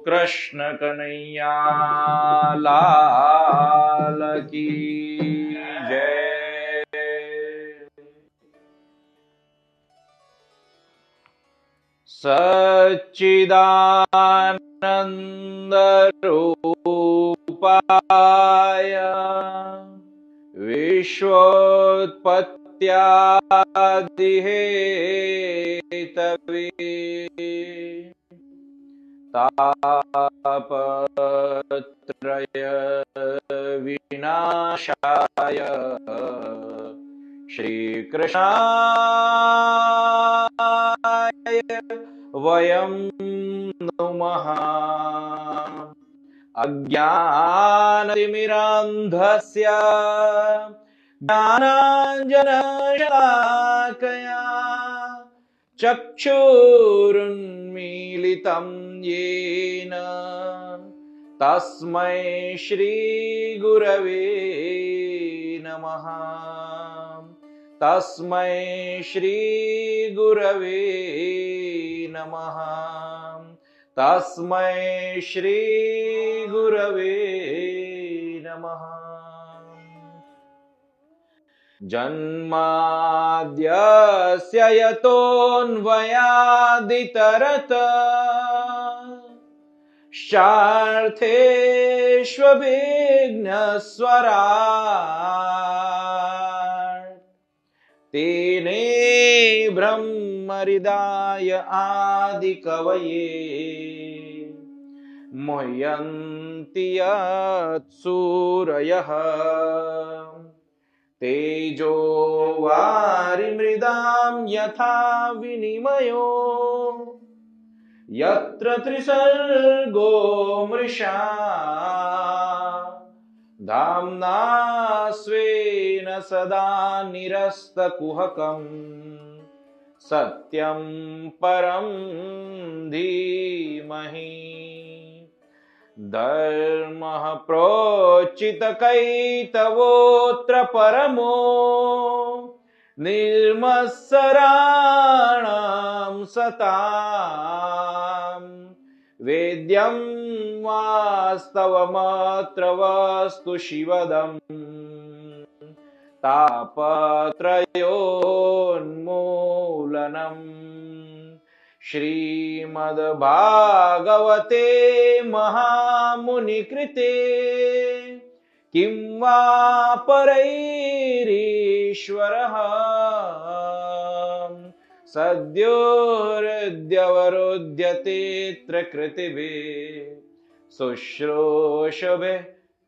कृष्ण कन्हैया लाल की जय। सच्चिदानंद रूपाय विश्वोत्पत्त्यादिहेतवे तापत्रय विनाशाय श्रीकृष्णाय वयं नुमः। अज्ञानतिमिरान्धस्य ज्ञानाञ्जनशलाकया चक्षुरुन्मीलितं येन तस्मै श्रीगुरवे नमः। तस्मै श्रीगुरवे नमः। तस्मै श्रीगुरवे नमः। जन्माद्यस्य यतोऽन्वयादितरत शार्थेष्वभिघ्नस्वराट् तेने ब्रह्महृदाय आदिकवये मुह्यन्ति यत्सूरयः तेजो वारिमृदां यथा विनिमयो यत्र त्रिसर्गो मृषा धाम्ना स्वेन सदा निरस्तकुहकं सत्यं परं धीमहि। धर्मः प्रोच्चितकैतवोऽत्र परमो निर्मत्सराणां सतां वेद्यं वास्तवमत्र वस्तु शिवदम् तापत्रयोन्मूलनम्। श्रीमद्भागवते महामुनिकृते किं वा परैरीश्वरः सद्यो हृद्यवरुध्यतेऽत्र कृतिभिः शुश्रूषुभिः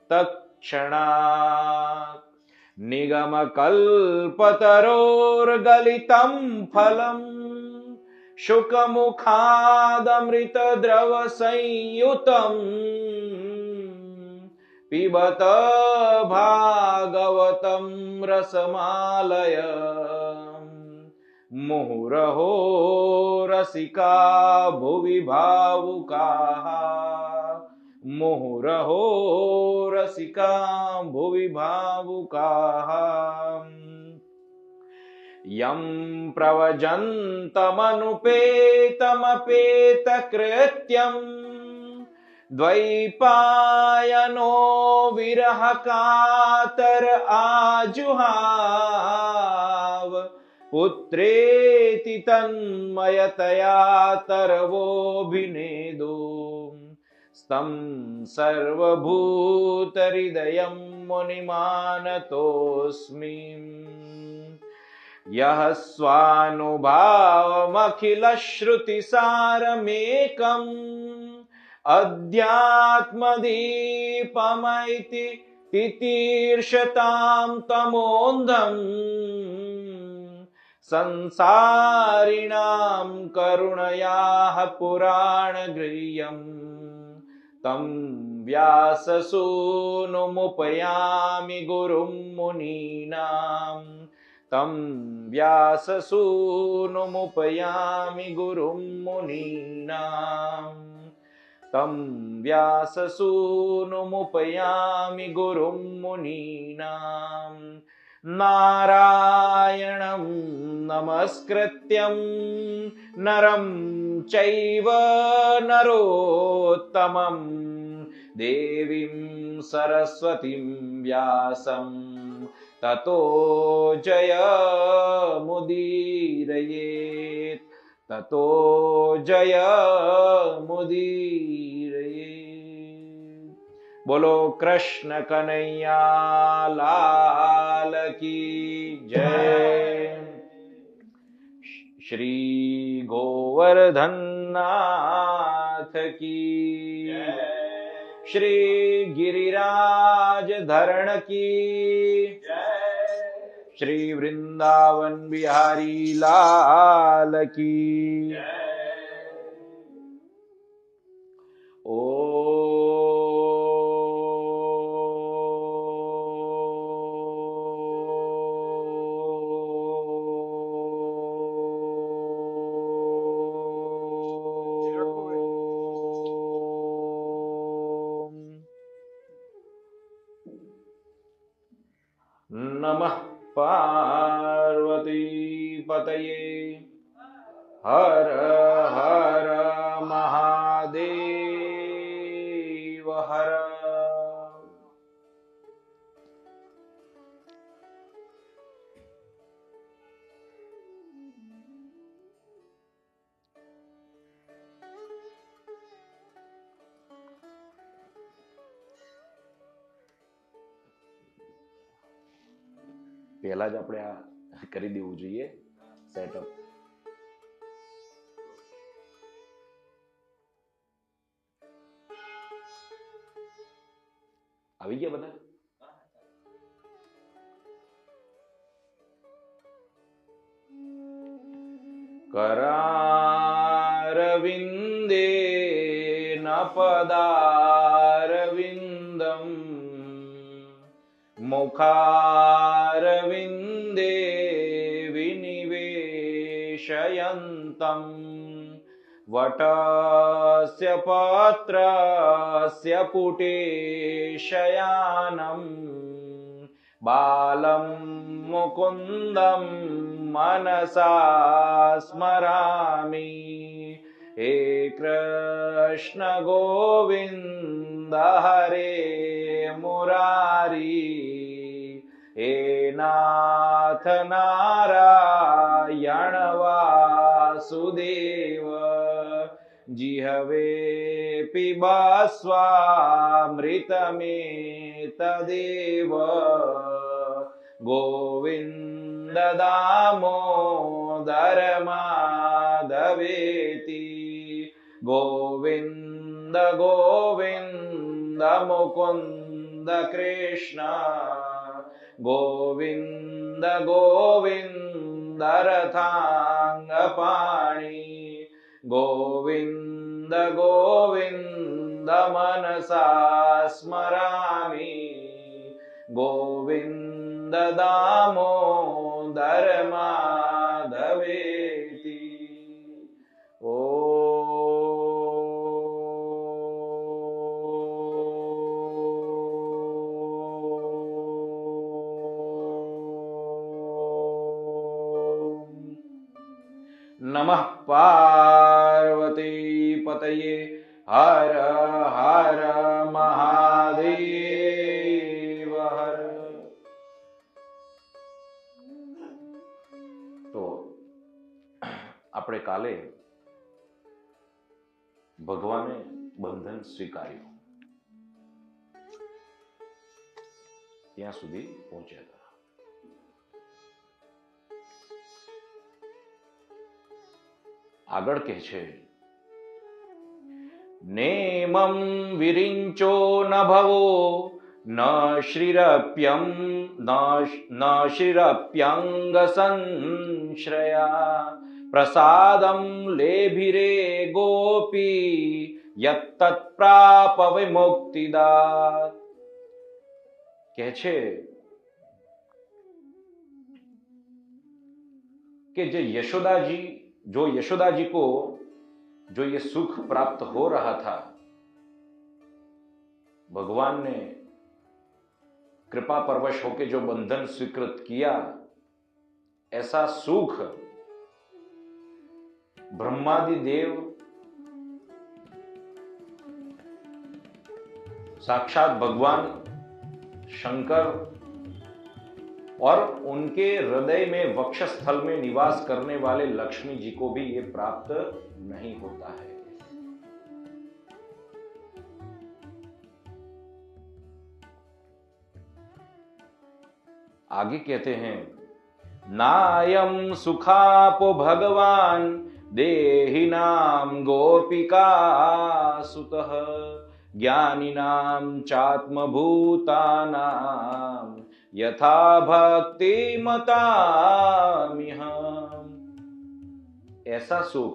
तत्क्षणात्। निगमकल्पतरोर्गलितं फलम् शुकमुखादमृतद्रवसंयुतम् पिबत भागवतं रसमालय मुहुरहो रसिका भुवि भावुकाः मुहुरहो रसिका भुवि भावुकाः यं प्रव्रजन्तमनुपेतमपेतकृत्यं द्वैपायनो विरहकातर आजुहाव पुत्रेति तन्मयतया तरवोऽभिनेदो स्तं सर्वभूतहृदयं मुनिमानतोऽस्मि। यः स्वानुभावमखिलश्रुतिसारमेकम् अध्यात्मदीपमैति तितीर्षतां तमोन्धम् संसारिणां करुणयाः पुराणगृह्यम् तं व्याससूनुमुपयामि गुरुं मुनीनां तं व्याससूनुमुपयामि गुरुं मुनीनां तं व्याससूनुमुपयामि गुरुं मुनीनां नारायणं नमस्कृत्यं नरं चैव नरोत्तमं देवीं सरस्वतीं व्यासं ततो जयमुदीरयेत् ततो जयमुदीरयेत्। बोलो कृष्ण कन्हैया लाल की जय। श्री गोवर्धन नाथ की जय। श्री गिरिराज धरण की जय। श्री वृंदावन बिहारी लाल की जय। नमः पार्वती पतये हर हर महादेव हर। પહેલા જ આપણે આ કરી દેવું જોઈએ સેટઅપ. આવી ગયા બધા? करारविन्दे न पदारविन्दम् मुखारविन्दे विनिवेशयन्तम् वटस्य पत्रस्य पुटे शयानम् बालं मुकुन्दं मनसा स्मरामि। हे कृष्ण गोविन्द हरे मुरारी हे नाथ नारायण वासुदेव जिहवे पिबा स्वामृतमेतदेव गोविन्द दामोदर माधवेति गोविन्द गोविन्द मुकुन्द कृष्ण गोविन्द गोविन्द रथाङ्गपाणि गोविन्द गोविन्द मनसा स्मरामि गोविन्द दामोदर माधवेति। ओ नमः पार्वती पतये हर हर महादेव हर। तो આપણે કાલે ભગવાને બંધન સ્વીકાર્યું ત્યાં સુધી પહોંચ્યા હતા. આગળ કહે છે नेमं विरिञ्चो न भवो न श्रीरप्यं न श्रीरप्यङ्गसंश्रया प्रसादं लेभिरे गोपी यत्तत्प्राप विमुक्तिदात्। કહે છે कि जो यशोदा जी को जो ये सुख प्राप्त हो रहा था, भगवान ने कृपा परवश होके जो बंधन स्वीकृत किया, ऐसा सुख ब्रह्मादि देव, साक्षात भगवान शंकर और उनके हृदय में वक्षस्थल में निवास करने वाले लक्ष्मी जी को भी ये प्राप्त नहीं होता है। आगे कहते हैं, नायम सुखापो भगवान देहिनाम गोपिका सुतः ज्ञानिनाम चात्मभूतानाम यथा भक्ति मतामिह। ऐसा सुख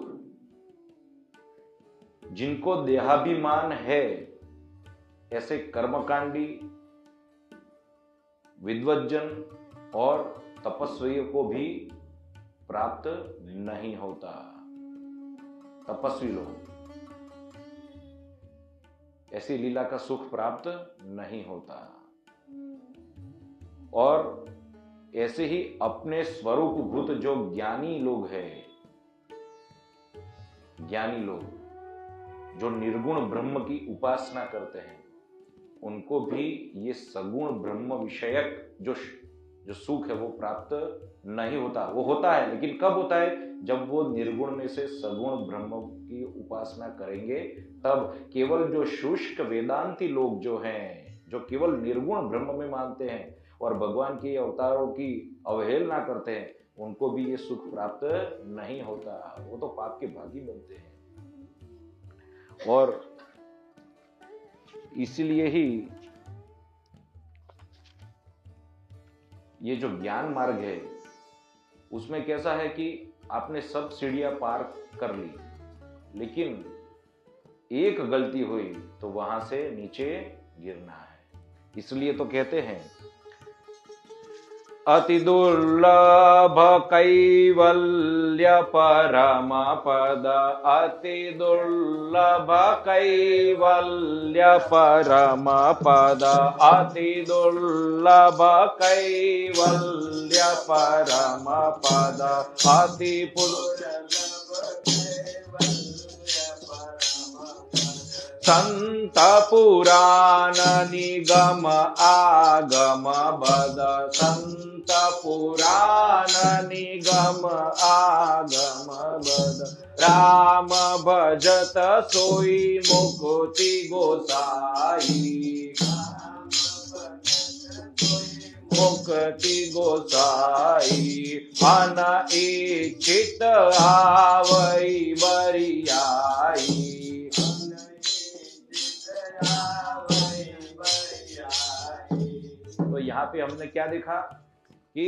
जिनको देहाभिमान है, ऐसे कर्मकांडी विद्वज्जन और तपस्वियों को भी प्राप्त नहीं होता। तपस्वी लोग ऐसी लीला का सुख प्राप्त नहीं होता। और ऐसे ही अपने स्वरूप भूत जो ज्ञानी लोग हैं, ज्ञानी लोग जो निर्गुण ब्रह्म की उपासना करते हैं, उनको भी ये सगुण ब्रह्म विषयक जो सुख है वो प्राप्त नहीं होता। वो होता है, लेकिन कब होता है? जब वो निर्गुण में से सगुण ब्रह्म की उपासना करेंगे, तब केवल जो शुष्क वेदांती लोग जो हैं, जो केवल निर्गुण ब्रह्म में मानते हैं और भगवान के अवतारों की अवहेलना करते हैं, उनको भी ये सुख प्राप्त नहीं होता। वो तो पाप के भागी बनते हैं। और इसलिए ही ये जो ज्ञान मार्ग है, उसमें कैसा है कि आपने सब सीढ़ियां पार कर ली, लेकिन एक गलती हुई तो वहां से नीचे गिरना है। इसलिए तो कहते हैं, अति दुर्लभ कैवल्य परम पद, अति दुर्लभ कैवल्य परम पद, अति दुर्लभ कैवल्य परम पद, अति संत पुराण निगम आगम बद, संत पुराण निगम आगम बद, राम भजत सोई मुक्ति गोसाई, मुक्ति गोसाई, अनइच्छित आवई बरियाई। तो यहाँ पे हमने क्या देखा कि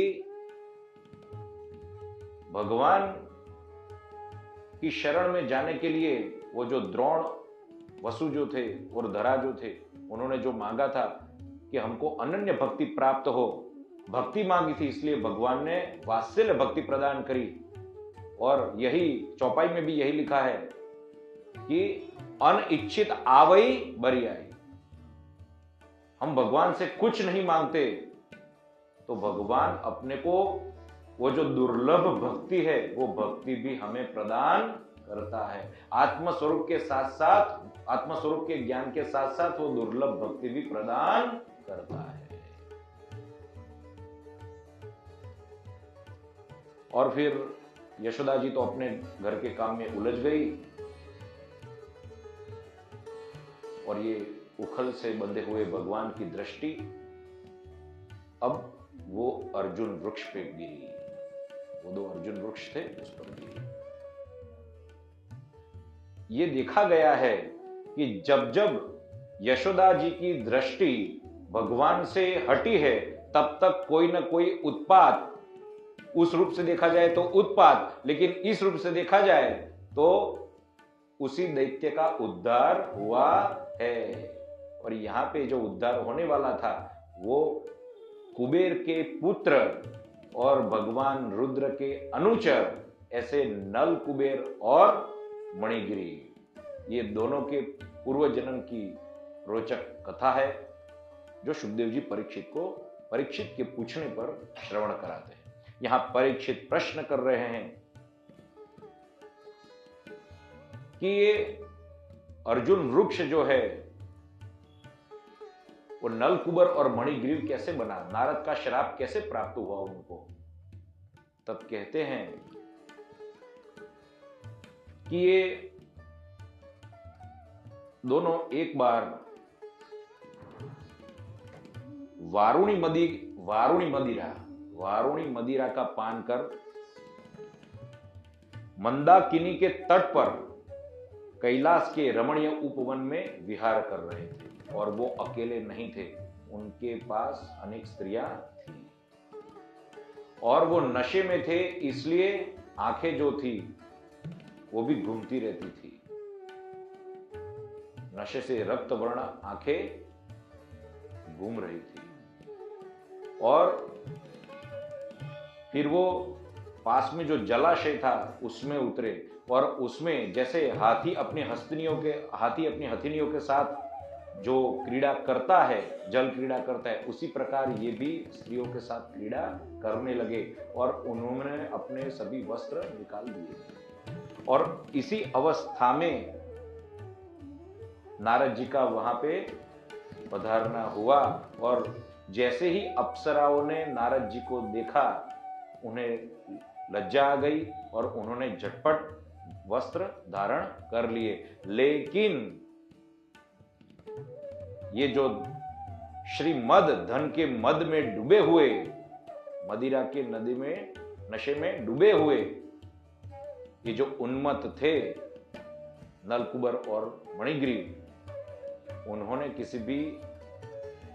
भगवान की शरण में जाने के लिए वो जो द्रोण वसु जो थे और धरा जो थे, उन्होंने जो मांगा था कि हमको अनन्य भक्ति प्राप्त हो, भक्ति मांगी थी, इसलिए भगवान ने वात्सल्य भक्ति प्रदान करी। और यही चौपाई में भी यही लिखा है कि अनिच्छित आवई बरियाई। हम भगवान से कुछ नहीं मांगते तो भगवान अपने को वो जो दुर्लभ भक्ति है, वो भक्ति भी हमें प्रदान करता है। आत्मस्वरूप के साथ साथ, आत्मस्वरूप के ज्ञान के साथ साथ वो दुर्लभ भक्ति भी प्रदान करता है। और फिर यशोदा जी तो अपने घर के काम में उलझ गई और ये उखल से बंधे हुए भगवान की दृष्टि अब वो अर्जुन वृक्ष पे गिरी। वो दो अर्जुन वृक्ष थे, उस पर गिरी। ये देखा गया है कि जब जब यशोदा जी की दृष्टि भगवान से हटी है, तब तक कोई ना कोई उत्पात, उस रूप से देखा जाए तो उत्पात, लेकिन इस रूप से देखा जाए तो उसी दैत्य का उद्धार हुआ है। और यहां पे जो उद्धार होने वाला था वो कुबेर के पुत्र और भगवान रुद्र के अनुचर, ऐसे नल कुबेर और मणिगिरी, ये दोनों के पूर्व जन्म की रोचक कथा है। जो सुखदेव जी परीक्षित के पूछने पर श्रवण कराते हैं। यहां परीक्षित प्रश्न कर रहे हैं कि ये अर्जुन वृक्ष जो है वो नलकुबर और मणिग्रीव कैसे बना, नारद का श्राप कैसे प्राप्त हुआ उनको। तब कहते हैं कि ये दोनों एक बार वारुणी मदिरा का पान कर मंदाकिनी के तट पर कैलाश के रमणीय उपवन में विहार कर रहे थे और वो अकेले नहीं थे, उनके पास अनेक स्त्रियां थी और वो नशे में थे, इसलिए आंखें जो थी वो भी घूमती रहती थी। नशे से रक्त वर्ण आंखें घूम रही थी और फिर वो पास में जो जलाशय था उसमें उतरे और उसमें जैसे हाथी अपनी हथिनियों के साथ जो क्रीड़ा करता है, जल क्रीड़ा करता है, उसी प्रकार ये भी स्त्रियों के साथ क्रीड़ा करने लगे और उन्होंने अपने सभी वस्त्र निकाल दिए। और इसी अवस्था में नारद जी का वहां पे पधारना हुआ और जैसे ही अप्सराओं ने नारद जी को देखा उन्हें लज्जा आ गई और उन्होंने झटपट वस्त्र धारण कर लिए। लेकिन ये जो श्रीमद धन के मद में डूबे हुए, मदिरा के नदी में नशे में डूबे हुए ये जो उन्मत्त थे नलकुबर और मणिग्रीव, उन्होंने किसी भी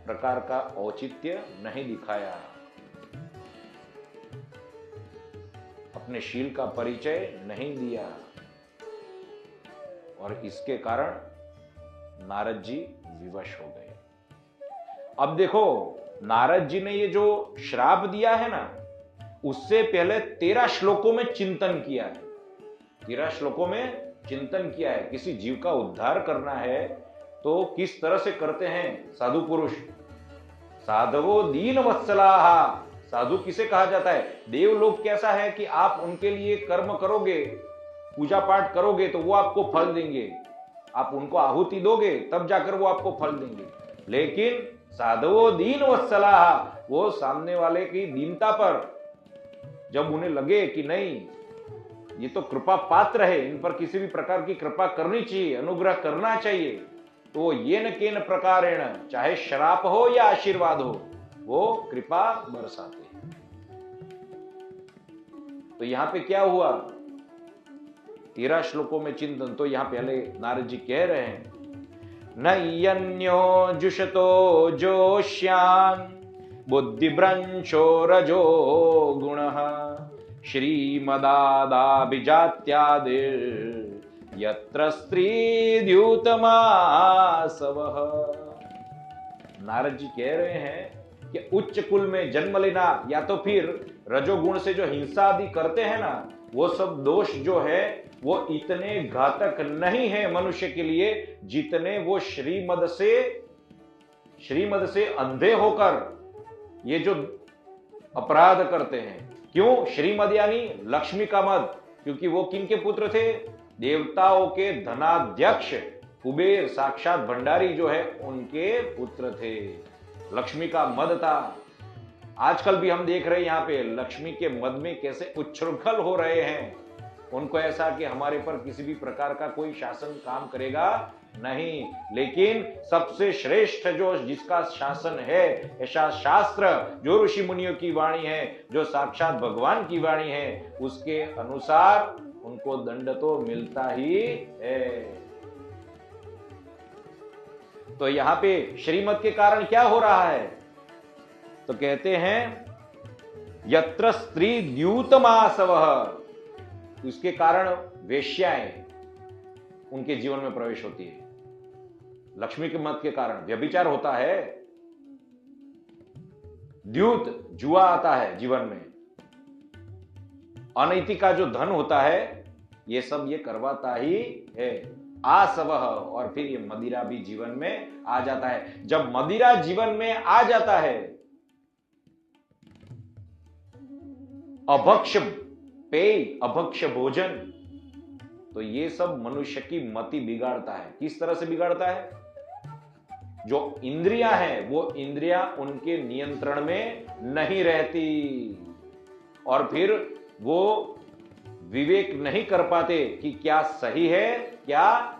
प्रकार का औचित्य नहीं दिखाया, अपने शील का परिचय नहीं दिया और इसके कारण नारद जी विवश हो गए। अब देखो, नारद जी ने ये जो श्राप दिया है ना, उससे पहले 13 श्लोकों में चिंतन किया है। 13 श्लोकों में चिंतन किया है। किसी जीव का उद्धार करना है तो किस तरह से करते हैं साधु पुरुष। साधवो दीन वत्सलाहा, साधु किसे कहा जाता है? देवलोक कैसा है कि आप उनके लिए कर्म करोगे, पूजा पाठ करोगे तो वो आपको फल देंगे, आप उनको आहुति दोगे तब जाकर वो आपको फल देंगे। लेकिन साधवो दीन वत्सलाहा, वो सामने वाले की दीनता पर जब उन्हें लगे कि नहीं ये तो कृपा पात्र है, इन पर किसी भी प्रकार की कृपा करनी चाहिए, अनुग्रह करना चाहिए, तो येन केन प्रकारेण, चाहे श्राप हो या आशीर्वाद हो, वो कृपा बरसाते हैं। तो यहां पे क्या हुआ? 13 श्लोकों में चिंतन। तो यहां पहले नारद जी कह रहे हैं, नयन्यो जुषतो जोष्यान बुद्धिभ्रंशो रजो गुणः श्रीमदादाभिजात्यादिर् यत्र स्त्रीद्यूतमासवः। नारद जी कह रहे हैं कि उच्च कुल में जन्म लेना या तो फिर रजोगुण से जो हिंसा आदि करते हैं ना, वो सब दोष जो है वो इतने घातक नहीं है मनुष्य के लिए जितने वो श्रीमद से अंधे होकर ये जो अपराध करते हैं। क्यों? श्रीमद यानी लक्ष्मी का मद, क्योंकि वो किनके पुत्र थे? देवताओं के धनाध्यक्ष कुबेर साक्षात भंडारी जो है उनके पुत्र थे। लक्ष्मी का मद था। आजकल भी हम देख रहे हैं यहाँ पे लक्ष्मी के मद में कैसे उच्छृंखल हो रहे हैं। उनको ऐसा कि हमारे पर किसी भी प्रकार का कोई शासन काम करेगा नहीं, लेकिन सबसे श्रेष्ठ जो जिसका शासन है, ऐसा शास्त्र जो ऋषि मुनियों की वाणी है, जो साक्षात भगवान की वाणी है, उसके अनुसार उनको दंड तो मिलता ही है। तो यहां पे श्रीमत के कारण क्या हो रहा है? तो कहते हैं यत्र स्त्री द्यूतमासवः, उसके कारण वेश्याएं उनके जीवन में प्रवेश होती है। लक्ष्मी के मत के कारण व्यभिचार होता है, द्यूत जुआ आता है जीवन में, अनैतिक का जो धन होता है, ये सब ये करवाता ही है। आसवः, और फिर ये मदिरा भी जीवन में आ जाता है। जब मदिरा जीवन में आ जाता है, अभक्ष पेय, अभक्ष भोजन, तो ये सब मनुष्य की मति बिगाड़ता है। किस तरह से बिगाड़ता है? जो इंद्रियां हैं वो इंद्रियां उनके नियंत्रण में नहीं रहती, और फिर वो विवेक नहीं कर पाते कि क्या सही है, क्या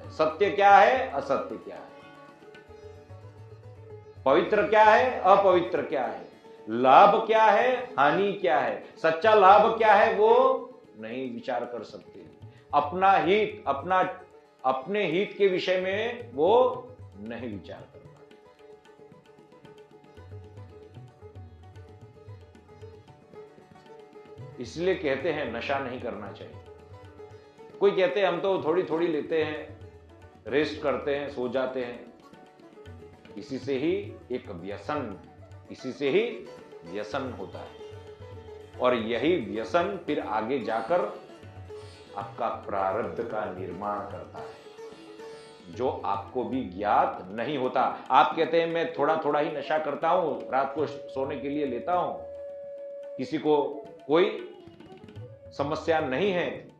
सत्य, क्या है असत्य, क्या है पवित्र, क्या है अपवित्र, क्या है लाभ, क्या है हानि, क्या है सच्चा लाभ, क्या है वो नहीं विचार कर सकते। अपना हित, अपने हित के विषय में वो नहीं विचार कर पाते। इसलिए कहते हैं नशा नहीं करना चाहिए। कोई कहते हैं हम तो थोड़ी थोड़ी लेते हैं, रेस्ट करते हैं, सो जाते हैं। इसी से ही एक व्यसन, इसी से ही व्यसन होता है, और यही व्यसन फिर आगे जाकर आपका प्रारब्ध का निर्माण करता है, जो आपको भी ज्ञात नहीं होता। आप कहते हैं मैं थोड़ा थोड़ा ही नशा करता हूं, रात को सोने के लिए लेता हूं, किसी को कोई समस्या नहीं है,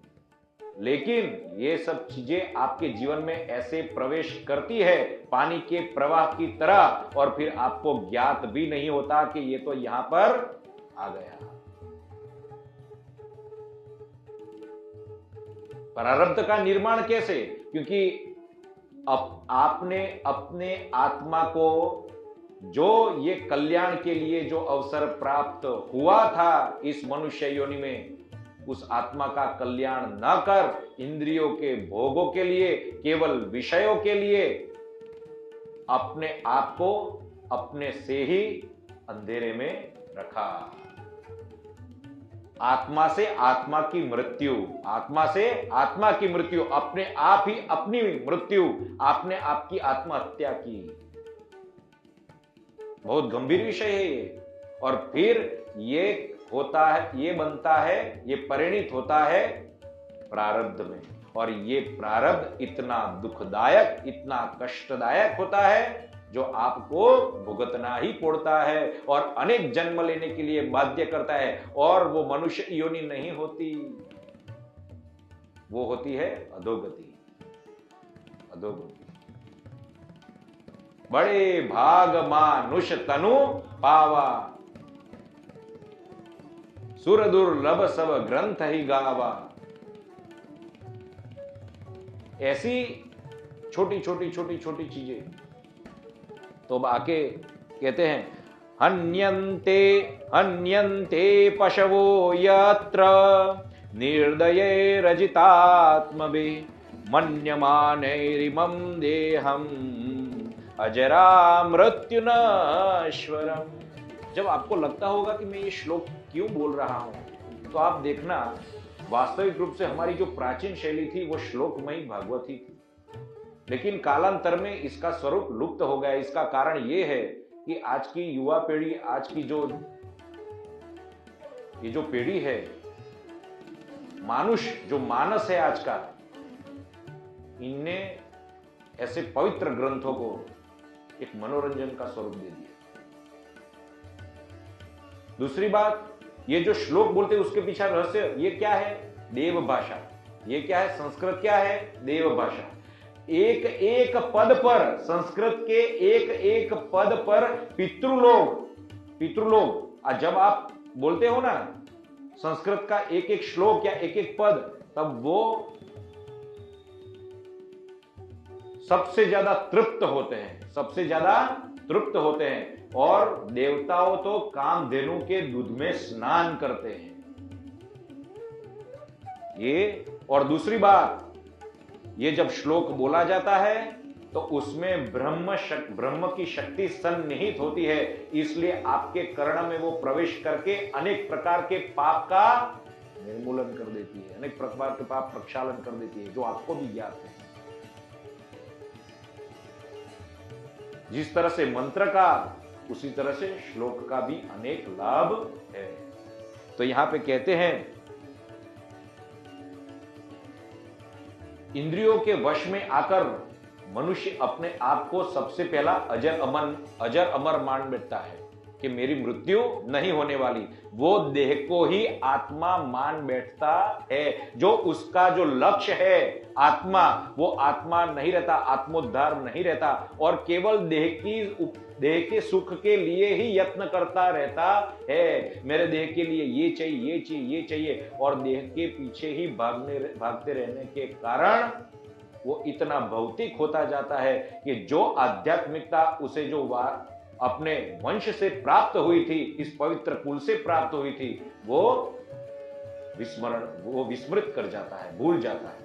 लेकिन ये सब चीजें आपके जीवन में ऐसे प्रवेश करती है पानी के प्रवाह की तरह, और फिर आपको ज्ञात भी नहीं होता कि ये तो यहां पर आ गया। प्रारब्ध का निर्माण कैसे? क्योंकि अब आपने अपने आत्मा को जो ये कल्याण के लिए जो अवसर प्राप्त हुआ था इस मनुष्य योनि में, उस आत्मा का कल्याण न कर इंद्रियों के भोगों के लिए, केवल विषयों के लिए अपने आप को अपने से ही अंधेरे में रखा। आत्मा से आत्मा की मृत्यु, आत्मा से आत्मा की मृत्यु, अपने आप ही अपनी मृत्यु, आपने आपकी आत्महत्या की। बहुत गंभीर विषय है ये। और फिर ये होता है, ये बनता है, ये परिणित होता है प्रारब्ध में, और ये प्रारब्ध इतना दुखदायक, इतना कष्टदायक होता है जो आपको भुगतना ही पड़ता है और अनेक जन्म लेने के लिए बाध्य करता है। और वो मनुष्य योनि नहीं होती, वो होती है अधोगति। अधोगति। बड़े भाग मानुष तनु पावा, सुर दुर्लभ सब ग्रंथ ही गावा। ऐसी छोटी छोटी छोटी छोटी चीजें तो आके कहते हैं, हन्यन्ते हन्यन्ते पशवो यत्र निर्दये रजितात्मभि मन्यमानैरिमं देहम अजरा मृत्यु नश्वरम। जब आपको लगता होगा कि मैं ये श्लोक क्यों बोल रहा हूं, तो आप देखना वास्तविक रूप से हमारी जो प्राचीन शैली थी वो श्लोकमयी भागवती थी, लेकिन कालांतर में इसका स्वरूप लुप्त हो गया। इसका कारण ये है कि आज की युवा पीढ़ी, आज की ये जो पीढ़ी है, जो मानस है आज का, इनने ऐसे पवित्र ग्रंथों को एक मनोरंजन का स्वरूप दे दिया। दूसरी बात, ये जो श्लोक बोलते हैं उसके पीछे रहस्य ये क्या है? देव भाषा। ये क्या है? संस्कृत क्या है? देव भाषा। एक एक पद पर, संस्कृत के एक एक पद पर पितृलोक, जब आप बोलते हो ना संस्कृत का एक एक श्लोक या एक एक पद, तब वो सबसे ज्यादा तृप्त होते हैं, सबसे ज्यादा तृप्त होते हैं। और देवताओं तो कामधेनु के दूध में स्नान करते हैं ये। और दूसरी बात, ये जब श्लोक बोला जाता है तो उसमें ब्रह्म की शक्ति सन्निहित होती है, इसलिए आपके कर्ण में वो प्रवेश करके अनेक प्रकार के पाप का निर्मूलन कर देती है, अनेक प्रकार के पाप प्रक्षालन कर देती है, जो आपको भी ज्ञात है। जिस तरह से मंत्र का, उसी तरह से श्लोक का भी अनेक लाभ है। तो यहां पे कहते हैं इंद्रियों के वश में आकर मनुष्य अपने आप को सबसे पहला अजर अमर मान बैठता है कि मेरी मृत्यु नहीं होने वाली। वो देह को ही आत्मा मान बैठता है। जो उसका जो लक्ष्य है आत्मा, वो आत्मा नहीं रहता, आत्मोद्धार नहीं रहता, और केवल देह के सुख के लिए ही यत्न करता रहता है। मेरे देह के लिए ये चाहिए, ये चाहिए, ये चाहिए, और देह के पीछे ही भागते रहने के कारण वो इतना भौतिक होता जाता है कि जो आध्यात्मिकता उसे जो अपने वंश से प्राप्त हुई थी, इस पवित्र कुल से प्राप्त हुई थी, वो विस्मृत कर जाता है, भूल जाता है।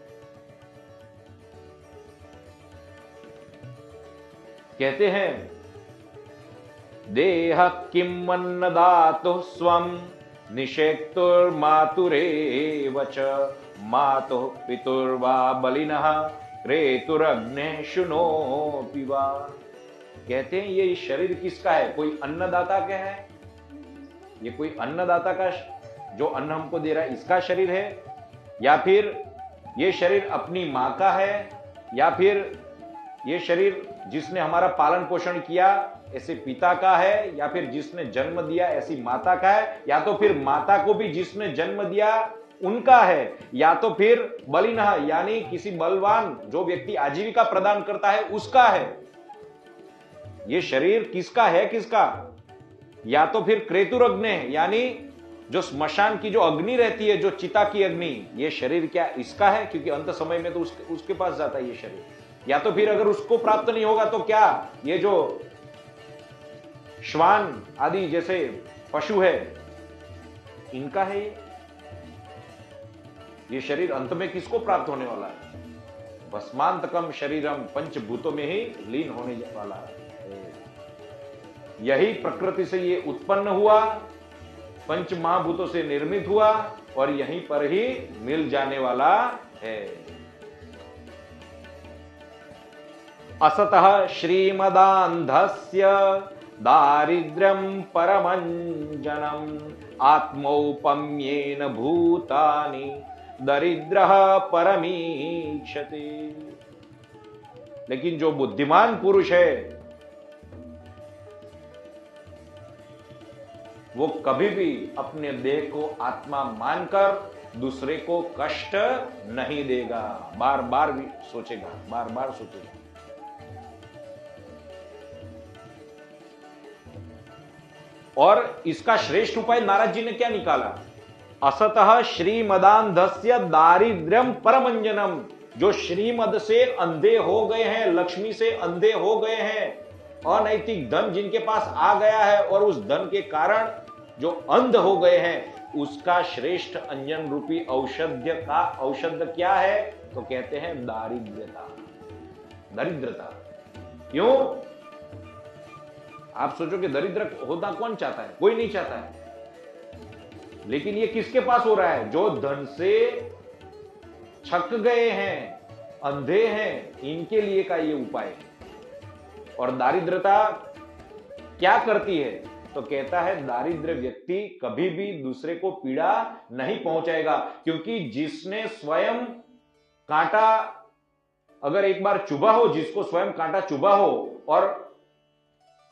कहते हैं देह किम अन्नदातु स्वम निषेक्तुर्मातुरेव च मातुः पितुर्वा बलिनः क्रेतुरग्ने शुनोऽपि वा। कहते हैं ये शरीर किसका है? कोई अन्नदाता का है? ये कोई अन्नदाता का जो अन्न हमको दे रहा है इसका शरीर है, या फिर ये शरीर अपनी मां का है, या फिर ये शरीर जिसने हमारा पालन पोषण किया ऐसे पिता का है, या फिर जिसने जन्म दिया ऐसी माता का है, या तो फिर माता को भी जिसने जन्म दिया उनका है, या तो फिर बलिनः यानी किसी बलवान जो व्यक्ति आजीविका प्रदान करता है उसका है। ये शरीर किसका है? किसका? या तो फिर क्रेतुरग्ने यानी जो स्मशान की जो अग्नि रहती है, जो चिता की अग्नि, ये शरीर क्या इसका है? क्योंकि अंत समय में तो उसके पास जाता है ये शरीर। या तो फिर अगर उसको प्राप्त नहीं होगा तो क्या ये जो श्वान आदि जैसे पशु है इनका है? ये शरीर अंत में किसको प्राप्त होने वाला है? भस्मांतकम शरीरम, पंचभूतों में ही लीन होने वाला है। यही प्रकृति से ये उत्पन्न हुआ, पंच महाभूतों से निर्मित हुआ, और यहीं पर ही मिल जाने वाला है। असतः श्रीमदान्धस्य दारिद्र्यं परमञ्जनम् आत्मौपम्येन भूतानि दरिद्रः परमीक्षते। लेकिन जो बुद्धिमान पुरुष है वो कभी भी अपने देह को आत्मा मानकर दूसरे को कष्ट नहीं देगा। बार बार भी सोचेगा, बार बार सोचेगा। और इसका श्रेष्ठ उपाय नारद जी ने क्या निकाला? असतः श्रीमदान्धस्य दारिद्र्यम परमंजनम। जो श्रीमद से अंधे हो गए हैं, लक्ष्मी से अंधे हो गए हैं, अनैतिक धन जिनके पास आ गया है और उस धन के कारण जो अंध हो गए हैं, उसका श्रेष्ठ अंजन रूपी औषध क्या है? तो कहते हैं दारिद्र्यता। दरिद्रता। क्यों? आप सोचो कि दरिद्र होना कौन चाहता है? कोई नहीं चाहता है। लेकिन ये किसके पास हो रहा है? जो धन से छक गए हैं, अंधे हैं, इनके लिए का ये उपाय है। और दारिद्रता क्या करती है? तो कहता है दारिद्र व्यक्ति कभी भी दूसरे को पीड़ा नहीं पहुंचाएगा, क्योंकि जिसने स्वयं कांटा अगर एक बार चुभा हो, जिसको स्वयं कांटा चुभा हो, और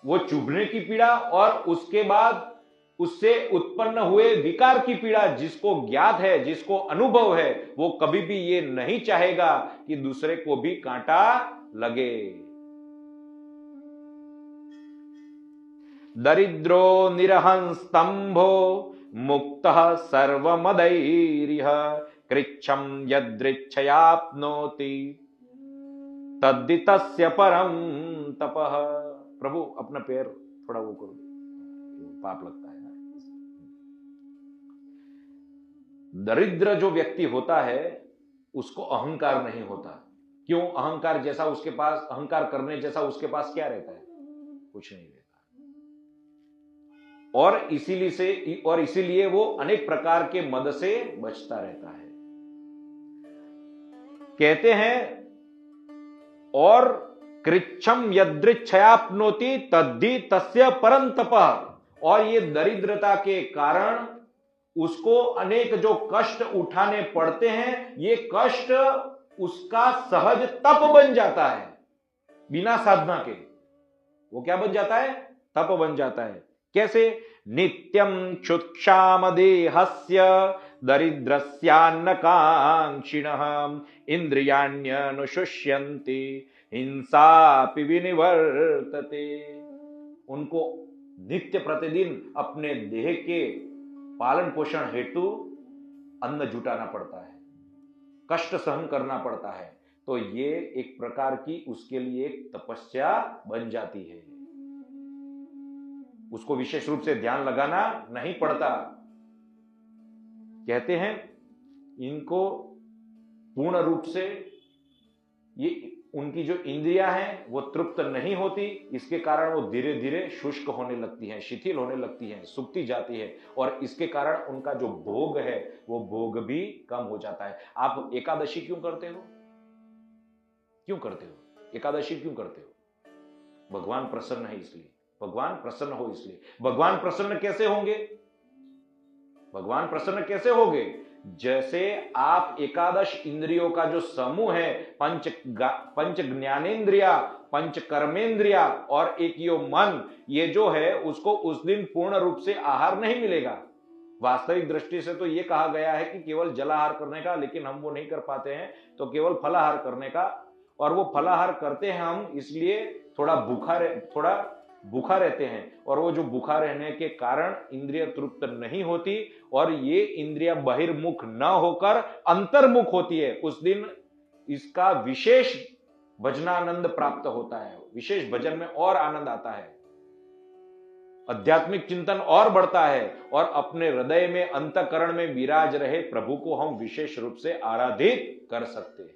वो चुभने की पीड़ा और उसके बाद उससे उत्पन्न हुए विकार की पीड़ा जिसको ज्ञात है, जिसको अनुभव है, वो कभी भी ये नहीं चाहेगा कि दूसरे को भी कांटा लगे। दरिद्रो निरहंस्तंभो मुक्तः सर्वमदैरिह कृच्छं यदृच्छयाप्नोति तद्धि तस्य परम तपः। प्रभु अपना पैर थोड़ा वो करो, पाप लगता है ना। दरिद्र जो व्यक्ति होता है उसको अहंकार नहीं होता। क्यों? अहंकार जैसा उसके पास, अहंकार करने जैसा उसके पास क्या रहता है? कुछ नहीं रहता। और इसीलिए वो अनेक प्रकार के मद से बचता रहता है। कहते हैं और कृच्छम यदृच्छयाप्नोति तद्धि तस्य परं तपः। और ये दरिद्रता के कारण उसको अनेक जो कष्ट उठाने पड़ते हैं, ये कष्ट उसका सहज तप बन जाता है बिना साधना के। वो क्या बन जाता है? तप बन जाता है। कैसे? नित्यम क्षुत्क्षाम देहस्य दरिद्रस्यान्न कांक्षिणः इंद्रियाण्यनुशुष्यन्ति हिंसापि विनिवर्तते। उनको नित्य प्रतिदिन अपने देह के पालन पोषण हेतु अन्न जुटाना पड़ता है, कष्ट सहन करना पड़ता है। तो ये एक प्रकार की उसके लिए एक तपस्या बन जाती है। उसको विशेष रूप से ध्यान लगाना नहीं पड़ता। कहते हैं इनको पूर्ण रूप से ये उनकी जो इंद्रियां हैं वो तृप्त नहीं होती, इसके कारण वो धीरे धीरे शुष्क होने लगती हैं, शिथिल होने लगती हैं, सूखती जाती है, और इसके कारण उनका जो भोग है वो भोग भी कम हो जाता है। आप एकादशी क्यों करते हो? क्यों करते हो? एकादशी क्यों करते हो? भगवान प्रसन्न है इसलिए, भगवान प्रसन्न हो इसलिए। भगवान प्रसन्न कैसे होंगे? भगवान प्रसन्न कैसे होंगे? जैसे आप एकादश इंद्रियों का जो समूह है, पंच ज्ञानेन्द्रिया, पंच कर्मेंद्रिया और एक यो मन, ये जो है उसको उस दिन पूर्ण रूप से आहार नहीं मिलेगा। वास्तविक दृष्टि से तो ये कहा गया है कि केवल जलाहार करने का, लेकिन हम वो नहीं कर पाते हैं, तो केवल फलाहार करने का। और वो फलाहार करते हैं हम इसलिए थोड़ा भूखा रहते हैं, और वो जो भूखा रहने के कारण इंद्रिय तृप्त नहीं होती, और ये इंद्रिय बहिर्मुख न होकर अंतर्मुख होती है। उस दिन इसका विशेष भजनानंद प्राप्त होता है, विशेष भजन में और आनंद आता है, आध्यात्मिक चिंतन और बढ़ता है, और अपने हृदय में अंतःकरण में विराज रहे प्रभु को हम विशेष रूप से आराधित कर सकते हैं।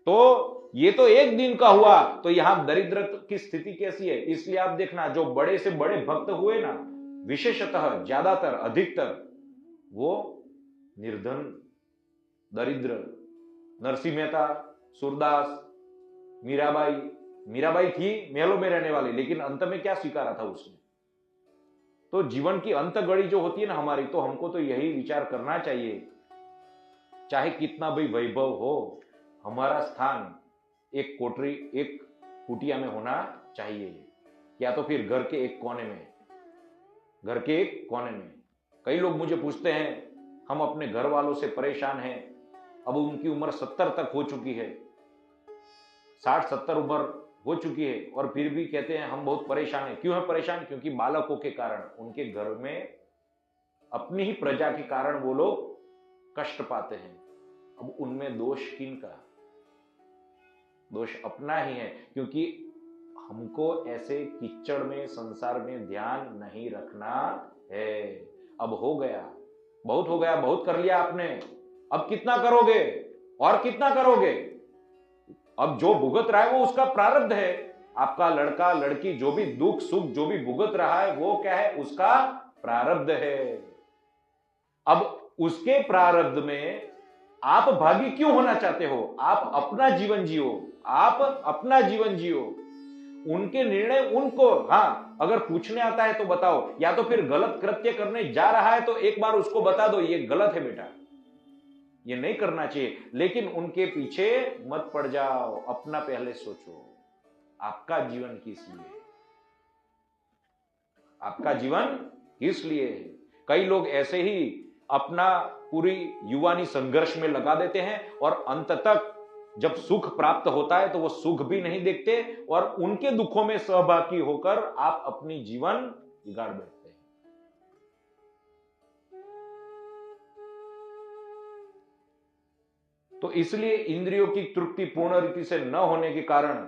तो ये तो एक दिन का हुआ, तो यहां दरिद्र की स्थिति कैसी है? इसलिए आप देखना जो बड़े से बड़े भक्त हुए ना, विशेषतः ज्यादातर अधिकतर वो निर्धन, दरिद्र, नरसिंह मेहता, सूरदास, मीराबाई थी महलों में रहने वाली, लेकिन अंत में क्या स्वीकारा था उसने? तो जीवन की अंत घड़ी जो होती है ना हमारी, तो हमको तो यही विचार करना चाहिए, चाहे कितना भी वैभव हो, हमारा स्थान एक कोठरी, एक कुटिया में होना चाहिए, या तो फिर घर के एक कोने में, घर के एक कोने में। कई लोग मुझे पूछते हैं, हम अपने घर वालों से परेशान हैं, अब उनकी उम्र 70 तक हो चुकी है, 60-70 उम्र हो चुकी है, और फिर भी कहते हैं हम बहुत परेशान हैं। क्यों है परेशान? क्योंकि बालकों के कारण, उनके घर में अपनी ही प्रजा के कारण वो लोग कष्ट पाते हैं। अब उनमें दोष किनका? दोष अपना ही है, क्योंकि हमको ऐसे कीचड़ में, संसार में ध्यान नहीं रखना है। अब हो गया, बहुत हो गया, बहुत कर लिया आपने, अब कितना करोगे और कितना करोगे? अब जो भुगत रहा है वो उसका प्रारब्ध है। आपका लड़का लड़की जो भी दुख सुख जो भी भुगत रहा है वो क्या है? उसका प्रारब्ध है। अब उसके प्रारब्ध में आप भागी क्यों होना चाहते हो? आप अपना जीवन जियो, आप अपना जीवन जियो, उनके निर्णय उनको, हाँ अगर पूछने आता है तो बताओ, या तो फिर गलत कृत्य करने जा रहा है तो एक बार उसको बता दो ये गलत है बेटा, ये नहीं करना चाहिए, लेकिन उनके पीछे मत पड़ जाओ। अपना पहले सोचो, आपका जीवन किस लिए? आपका जीवन किस लिए है? कई लोग ऐसे ही अपना पूरी युवानी संघर्ष में लगा देते हैं, और अंत तक जब सुख प्राप्त होता है तो वो सुख भी नहीं देखते, और उनके दुखों में सहभागी होकर आप अपनी जीवन बिगाड़ बैठते हैं। तो इसलिए इंद्रियों की तृप्ति पूर्ण रीति से न होने के कारण,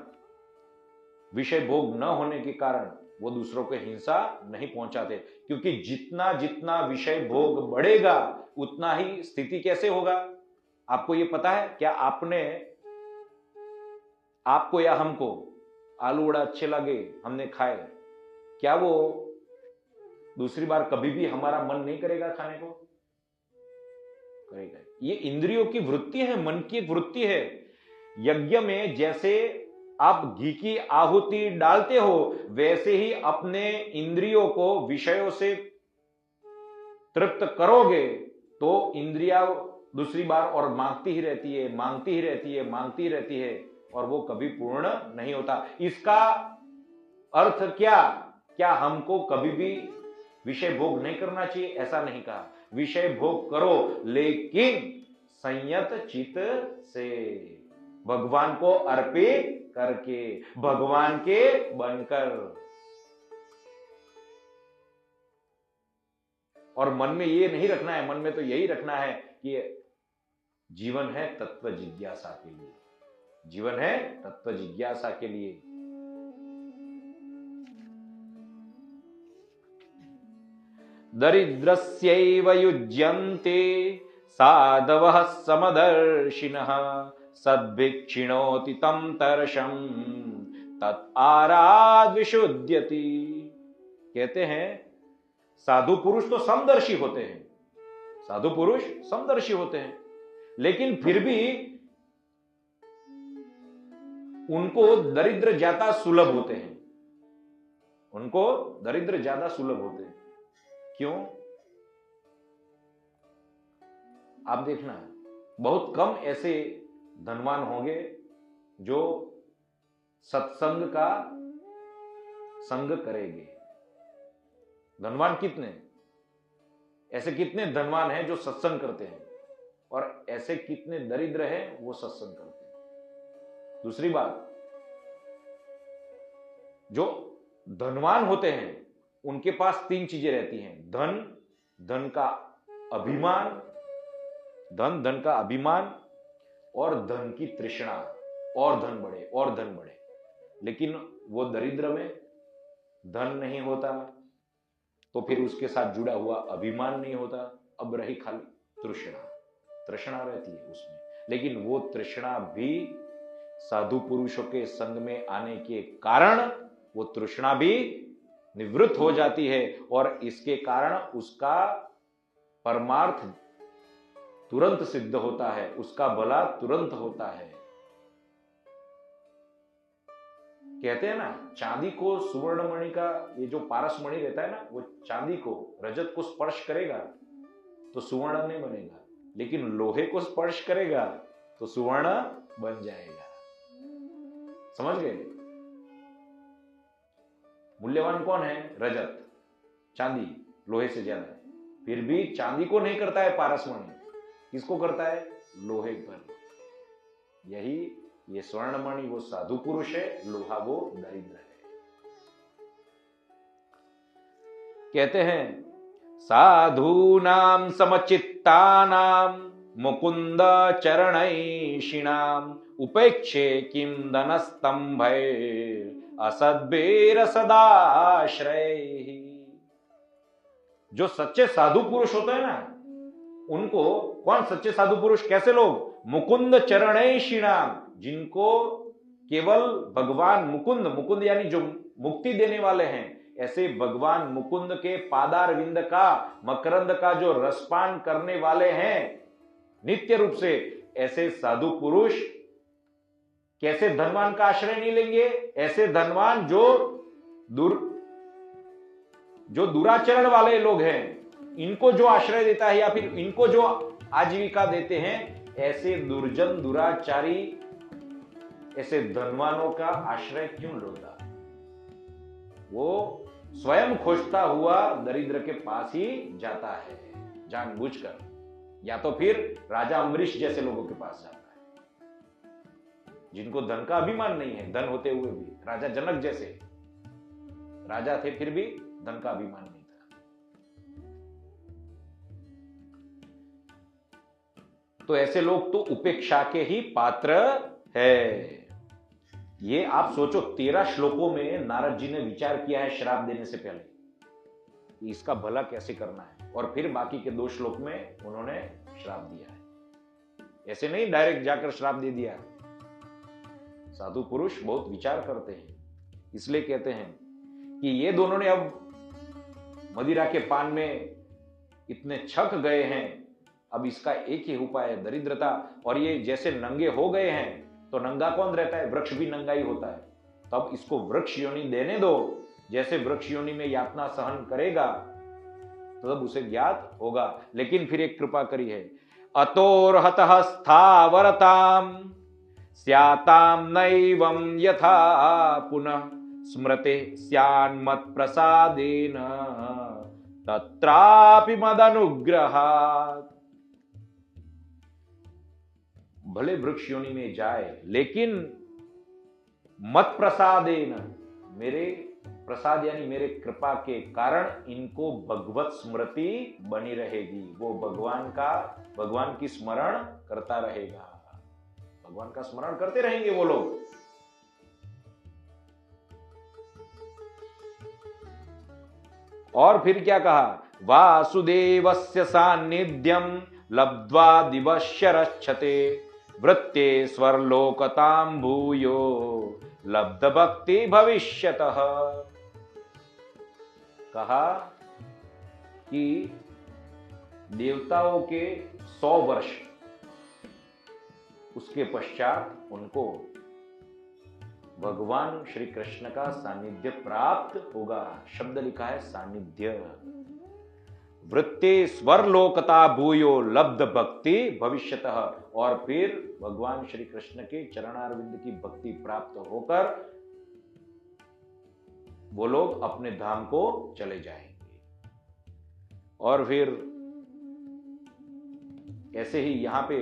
विषय भोग न होने के कारण वो दूसरों को हिंसा नहीं पहुंचाते, क्योंकि जितना जितना विषय भोग बढ़ेगा उतना ही स्थिति कैसे होगा? आपको ये पता है क्या? आपको या हमको आलू वड़ा अच्छे लगे, हमने खाए, क्या वो दूसरी बार कभी भी हमारा मन नहीं करेगा खाने को? करेगा। ये इंद्रियों की वृत्ति है, मन की एक वृत्ति है। यज्ञ में जैसे आप घी की आहुति डालते हो, वैसे ही अपने इंद्रियों को विषयों से तृप्त करोगे तो इंद्रिया दूसरी बार और मांगती ही रहती है, मांगती ही रहती है, मांगती ही रहती है, और वो कभी पूर्ण नहीं होता। इसका अर्थ क्या? क्या हमको कभी भी विषय भोग नहीं करना चाहिए? ऐसा नहीं कहा। विषय भोग करो, लेकिन संयत चित से, भगवान को अर्पित करके, भगवान के बनकर। और मन में ये नहीं रखना है, मन में तो यही रखना है कि जीवन है तत्व जिज्ञासा के लिए, जीवन है तत्व जिज्ञासा के लिए। दरिद्रस्यैव युज्यन्ते साधवः समदर्शिनः सद्भिक्षिणोति तं तरशं तत् आराध विशुद्ध्यति। कहते हैं साधु पुरुष तो समदर्शी होते हैं, साधु पुरुष समदर्शी होते हैं, लेकिन फिर भी उनको दरिद्र ज्यादा सुलभ होते हैं, उनको दरिद्र ज्यादा सुलभ होते हैं। क्यों? आप देखना, बहुत कम ऐसे धनवान होंगे जो सत्संग का संग करेंगे। धनवान कितने, ऐसे कितने धनवान हैं जो सत्संग करते हैं, और ऐसे कितने दरिद्र हैं वो सत्संग करते हैं। दूसरी बात, जो धनवान होते हैं उनके पास तीन चीजें रहती हैं, धन, धन का अभिमान, धन, धन का अभिमान, और धन की तृष्णा, और धन बढ़े और धन बढ़े। लेकिन वो दरिद्र में धन नहीं होता, तो फिर उसके साथ जुड़ा हुआ अभिमान नहीं होता, अब रही खाली तृष्णा, तृष्णा रहती है उसमें। लेकिन वो तृष्णा भी साधु पुरुषों के संग में आने के कारण वो तृष्णा भी निवृत्त हो जाती है, और इसके कारण उसका परमार्थ तुरंत सिद्ध होता है, उसका भला तुरंत होता है। कहते हैं ना, चांदी को सुवर्ण मणि का, ये जो पारस मणि रहता है ना, वो चांदी को, रजत को स्पर्श करेगा तो सुवर्ण नहीं बनेगा, लेकिन लोहे को स्पर्श करेगा तो सुवर्ण बन जाएगा। समझ गए? मूल्यवान कौन है? रजत, चांदी लोहे से ज्यादा है, फिर भी चांदी को नहीं करता है पारस मणि, किसको करता है? लोहे पर। यही ये स्वर्णमणि वो साधु पुरुष है, लोहा वो दरिद्र है। कहते हैं साधूनां समचित्तानां मुकुंद चरणैषिणां उपेक्षे किं धनस्तंभैर् असद्भिर सदाश्रय। जो सच्चे साधु पुरुष होते हैं ना, उनको, कौन सच्चे साधु पुरुष? कैसे लोग? मुकुंद चरणैषिणाम, जिनको केवल भगवान मुकुंद, मुकुंद यानी जो मुक्ति देने वाले हैं, ऐसे भगवान मुकुंद के पादारविंद का, मकरंद का जो रसपान करने वाले हैं नित्य रूप से, ऐसे साधु पुरुष कैसे धनवान का आश्रय नहीं लेंगे? ऐसे धनवान जो दुराचरण वाले लोग हैं, इनको जो आश्रय देता है या फिर इनको जो आजीविका देते हैं, ऐसे दुर्जन दुराचारी ऐसे धनवानों का आश्रय क्यों लोगा? वो स्वयं खोजता हुआ दरिद्र के पास ही जाता है जानबूझकर, या तो फिर राजा अम्बरीश जैसे लोगों के पास जाता है, जिनको धन का अभिमान नहीं है, धन होते हुए भी। राजा जनक जैसे राजा थे, फिर भी धन का अभिमान नहीं था। तो ऐसे लोग तो उपेक्षा के ही पात्र है। ये आप सोचो, 13 श्लोकों में नारद जी ने विचार किया है श्राप देने से पहले कि इसका भला कैसे करना है, और फिर बाकी के 2 श्लोक में उन्होंने श्राप दिया है। ऐसे नहीं डायरेक्ट जाकर श्राप दे दिया। साधु पुरुष बहुत विचार करते हैं, इसलिए कहते हैं कि ये दोनों ने अब मदिरा के पान में इतने छक गए हैं, अब इसका एक ही उपाय है, दरिद्रता। और ये जैसे नंगे हो गए हैं, तो नंगा कौन रहता है? वृक्ष भी नंगा ही होता है। तब इसको वृक्ष योनि देने दो, जैसे वृक्ष योनि में यातना सहन करेगा तो तब उसे ज्ञात होगा। लेकिन फिर एक कृपा करी है, अतोर्हतः स्थावरताम स्याताम नैवं यथा पुनः स्मृते स्यान्मत्प्रसादेन तत्रापि मदनुग्रहात्। भले वृक्ष योनि में जाए, लेकिन मत प्रसादेन, मेरे प्रसाद यानी मेरे कृपा के कारण इनको भगवत स्मृति बनी रहेगी। वो भगवान की स्मरण करता रहेगा, भगवान का स्मरण करते रहेंगे वो लोग। और फिर क्या कहा, वासुदेवस्य सान्निध्यम लब्ध्वा दिवश्यरच्छते वृत्ते स्वर्लोकतां भूयो लब्ध भक्ति भविष्यतः। कहा कि देवताओं के 100 वर्ष उसके पश्चात उनको भगवान श्री कृष्ण का सानिध्य प्राप्त होगा। शब्द लिखा है सानिध्य। वृत्ते स्वरलोकता भूयो लब्ध भक्ति भविष्यतः। और फिर भगवान श्री कृष्ण के चरणारविंद की भक्ति प्राप्त होकर वो लोग अपने धाम को चले जाएंगे। और फिर ऐसे ही यहां पे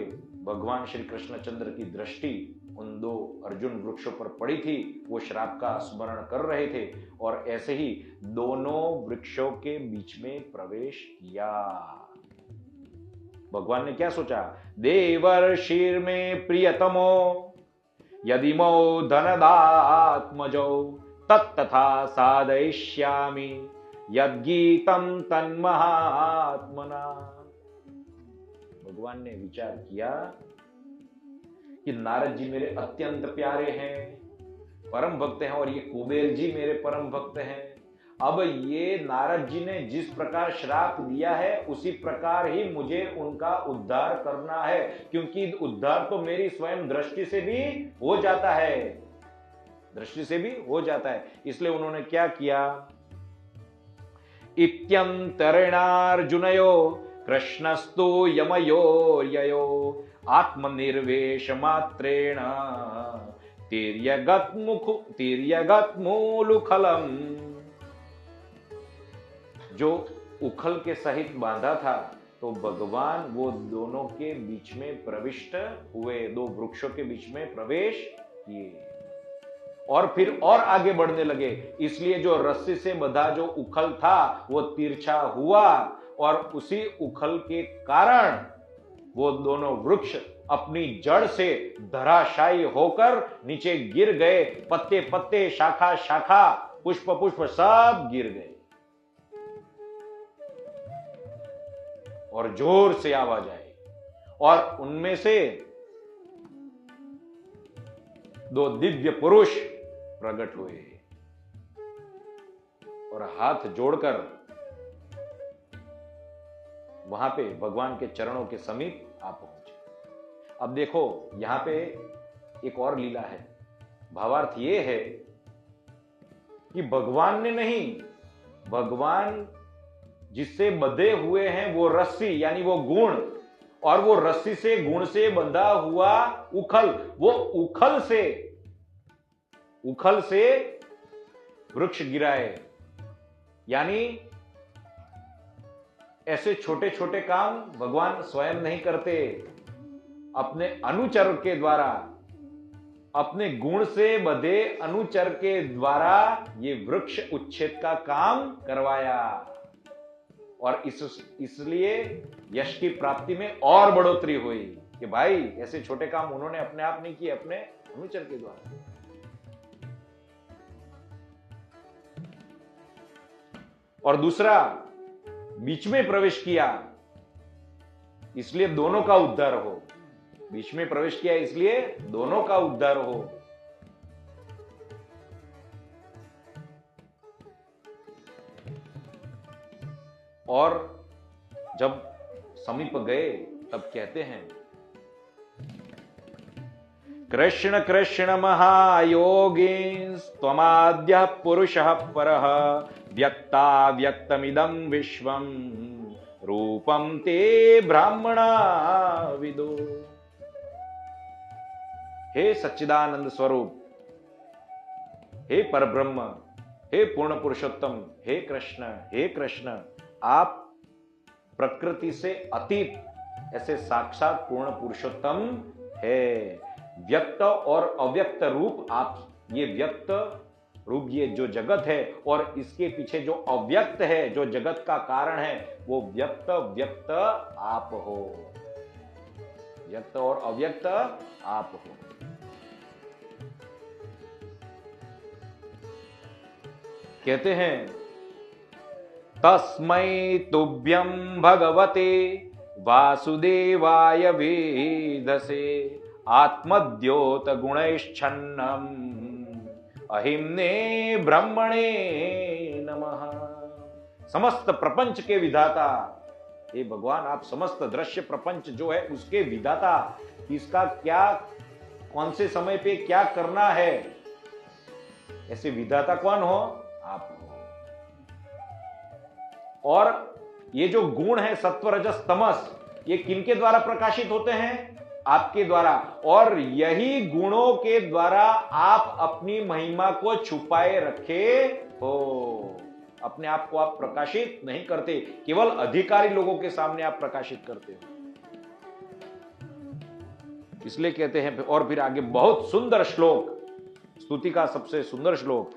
भगवान श्री कृष्णचंद्र की दृष्टि उन 2 अर्जुन वृक्षों पर पड़ी थी। वो श्राप का स्मरण कर रहे थे और ऐसे ही दोनों वृक्षों के बीच में प्रवेश किया। भगवान ने क्या सोचा, देवर्षिर में प्रियतमो यदि मो धनदात्मजो तत्तथा साधयिष्यामि यद्गीतम तन्महात्मना। भगवान ने विचार किया कि नारद जी मेरे अत्यंत प्यारे हैं, परम भक्त हैं, और ये कुबेर जी मेरे परम भक्त हैं। अब ये नारद जी ने जिस प्रकार श्राप दिया है उसी प्रकार ही मुझे उनका उद्धार करना है, क्योंकि उद्धार तो मेरी स्वयं दृष्टि से भी हो जाता है, दृष्टि से भी हो जाता है। इसलिए उन्होंने क्या किया, इत्यंतरेणार्जुनयो कृष्णस्तु यमयो ययो आत्मनिर्वेश मात्रेण तिर्यगत मूलुखलम। जो उखल के सहित बांधा था, तो भगवान वो दोनों के बीच में प्रविष्ट हुए, 2 वृक्षों के बीच में प्रवेश किए और फिर और आगे बढ़ने लगे। इसलिए जो रस्सी से बंधा जो उखल था वो तिरछा हुआ और उसी उखल के कारण वो दोनों वृक्ष अपनी जड़ से धराशायी होकर नीचे गिर गए। पत्ते पत्ते, शाखा शाखा, पुष्प पुष्प सब गिर गए और जोर से आवाज आई और उनमें से 2 दिव्य पुरुष प्रकट हुए और हाथ जोड़कर वहां पे भगवान के चरणों के समीप आ पहुंचे। अब देखो यहां पे एक और लीला है। भावार्थ ये है कि भगवान ने नहीं, भगवान जिससे बंधे हुए हैं वो रस्सी यानी वो गुण, और वो रस्सी से गुण से बंधा हुआ उखल, वो उखल से वृक्ष गिराए। यानी ऐसे छोटे छोटे काम भगवान स्वयं नहीं करते, अपने अनुचर के द्वारा, अपने गुण से बंधे अनुचर के द्वारा ये वृक्ष उच्छेद का काम करवाया और इसलिए यश की प्राप्ति में और बढ़ोतरी हुई कि भाई ऐसे छोटे काम उन्होंने अपने आप नहीं किए, अपने अनुचर के द्वारा। और दूसरा, बीच में प्रवेश किया इसलिए दोनों का उद्धार हो, बीच में प्रवेश किया इसलिए दोनों का उद्धार हो। और जब समीप गए तब कहते हैं, कृष्ण कृष्ण महायोगी त्वमाद्य पुरुषः परः व्यक्ता व्यक्तमिदं विश्वं रूपम ते ब्राह्मणा विदो। हे सच्चिदानंद स्वरूप, हे परब्रह्म, हे पूर्ण पुरुषोत्तम, हे कृष्ण, आप प्रकृति से अतीत ऐसे साक्षात पूर्ण पुरुषोत्तम है। व्यक्त और अव्यक्त रूप आप, ये व्यक्त रूप ये जो जगत है और इसके पीछे जो अव्यक्त है, जो जगत का कारण है, वो व्यक्त आप हो। व्यक्त और अव्यक्त आप हो। कहते हैं तस्मै तुभ्यं भगवते वासुदेवाय वेदसे आत्मद्योत गुणैश्छन्नम अहिम्ने ब्रह्मणे नमः। समस्त प्रपंच के विधाता, हे भगवान आप समस्त दृश्य प्रपंच जो है उसके विधाता, इसका क्या, कौन से समय पे क्या करना है, ऐसे विधाता कौन हो? आप हो। और ये जो गुण है सत्व रजस तमस, ये किनके द्वारा प्रकाशित होते हैं? आपके द्वारा। और यही गुणों के द्वारा आप अपनी महिमा को छुपाए रखे हो। अपने आप को आप प्रकाशित नहीं करते, केवल अधिकारी लोगों के सामने आप प्रकाशित करते हो। इसलिए कहते हैं, और फिर आगे बहुत सुंदर श्लोक, स्तुति का सबसे सुंदर श्लोक,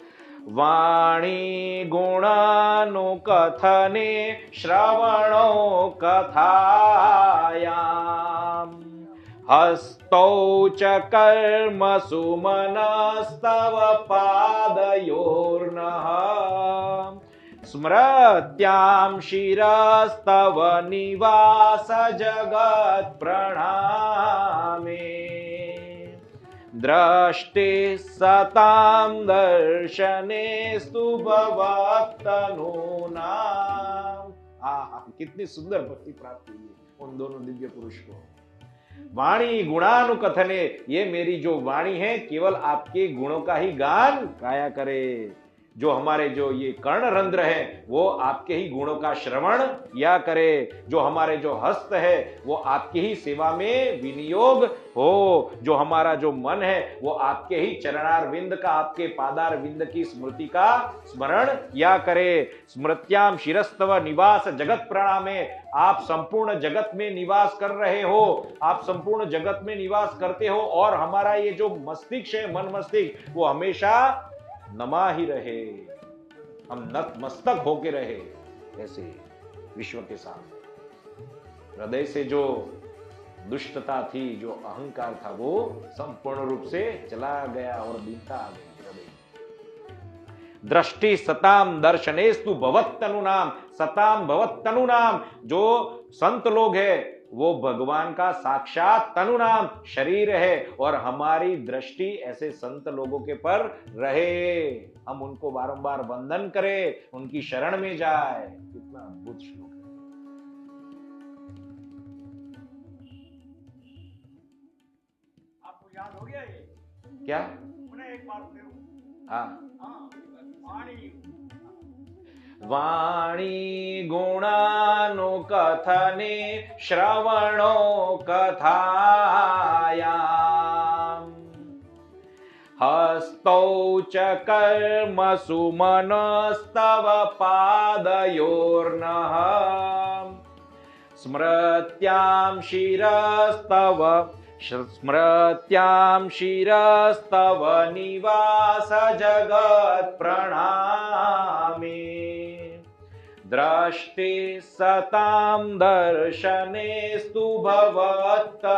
वाणी गुणानुकथने श्रवणो कथायाम हस्तौ च कर्मसु मनस्तव पादयोर्नः स्मृत्यां शिरस्तव निवास जगत् प्रणामे दृष्टे सतां दर्शनेस्तु भवत्तनूनाम्। कितनी सुंदर भक्ति प्राप्त हुई है उन दोनों दिव्य पुरुष को। वाणी गुणानुकथने, ये मेरी जो वाणी है केवल आपके गुणों का ही गान गाया करे। जो हमारे जो ये कर्ण रंध्र है वो आपके ही गुणों का श्रवण किया करे। जो हमारे जो हस्त है वो आपकी ही सेवा में विनियोग हो। जो हमारा जो मन है वो आपके ही चरणार विंद का, आपके पादार विंद की स्मृति का स्मरण किया करे। स्मृत्याम शिरस्तव निवास जगत प्रणामे, आप संपूर्ण जगत में निवास कर रहे हो, आप संपूर्ण जगत में निवास करते हो और हमारा ये जो मस्तिष्क है, मन मस्तिष्क, वो हमेशा नमा ही रहे, हम नतमस्तक होके रहे ऐसे विश्व के सामने। हृदय से जो दुष्टता थी, जो अहंकार था, वो संपूर्ण रूप से चला गया और दीनता आ गई हृदय। दृष्टि सताम दर्शनेस्तु भवत्तनुनाम, सताम भवत्तनुनाम, जो संत लोग हैं वो भगवान का साक्षात तनु नाम शरीर है और हमारी दृष्टि ऐसे संत लोगों के पर रहे, हम उनको बारंबार वंदन करें, उनकी शरण में जाए। कितना अद्भुत श्लोक है। आपको याद हो गया ये? क्या? उन्हें एक बार फिर। हाँ, वाणी वाणी गुणानुकथने श्रवणो कथायाम हस्तौ च कर्मसु मनस्तव पादयोर्नः स्मृत्यां शिरस्तव निवास जगत् प्रणामे दृष्टि सतां दर्शनेस्तु भवत्तनूनाम्।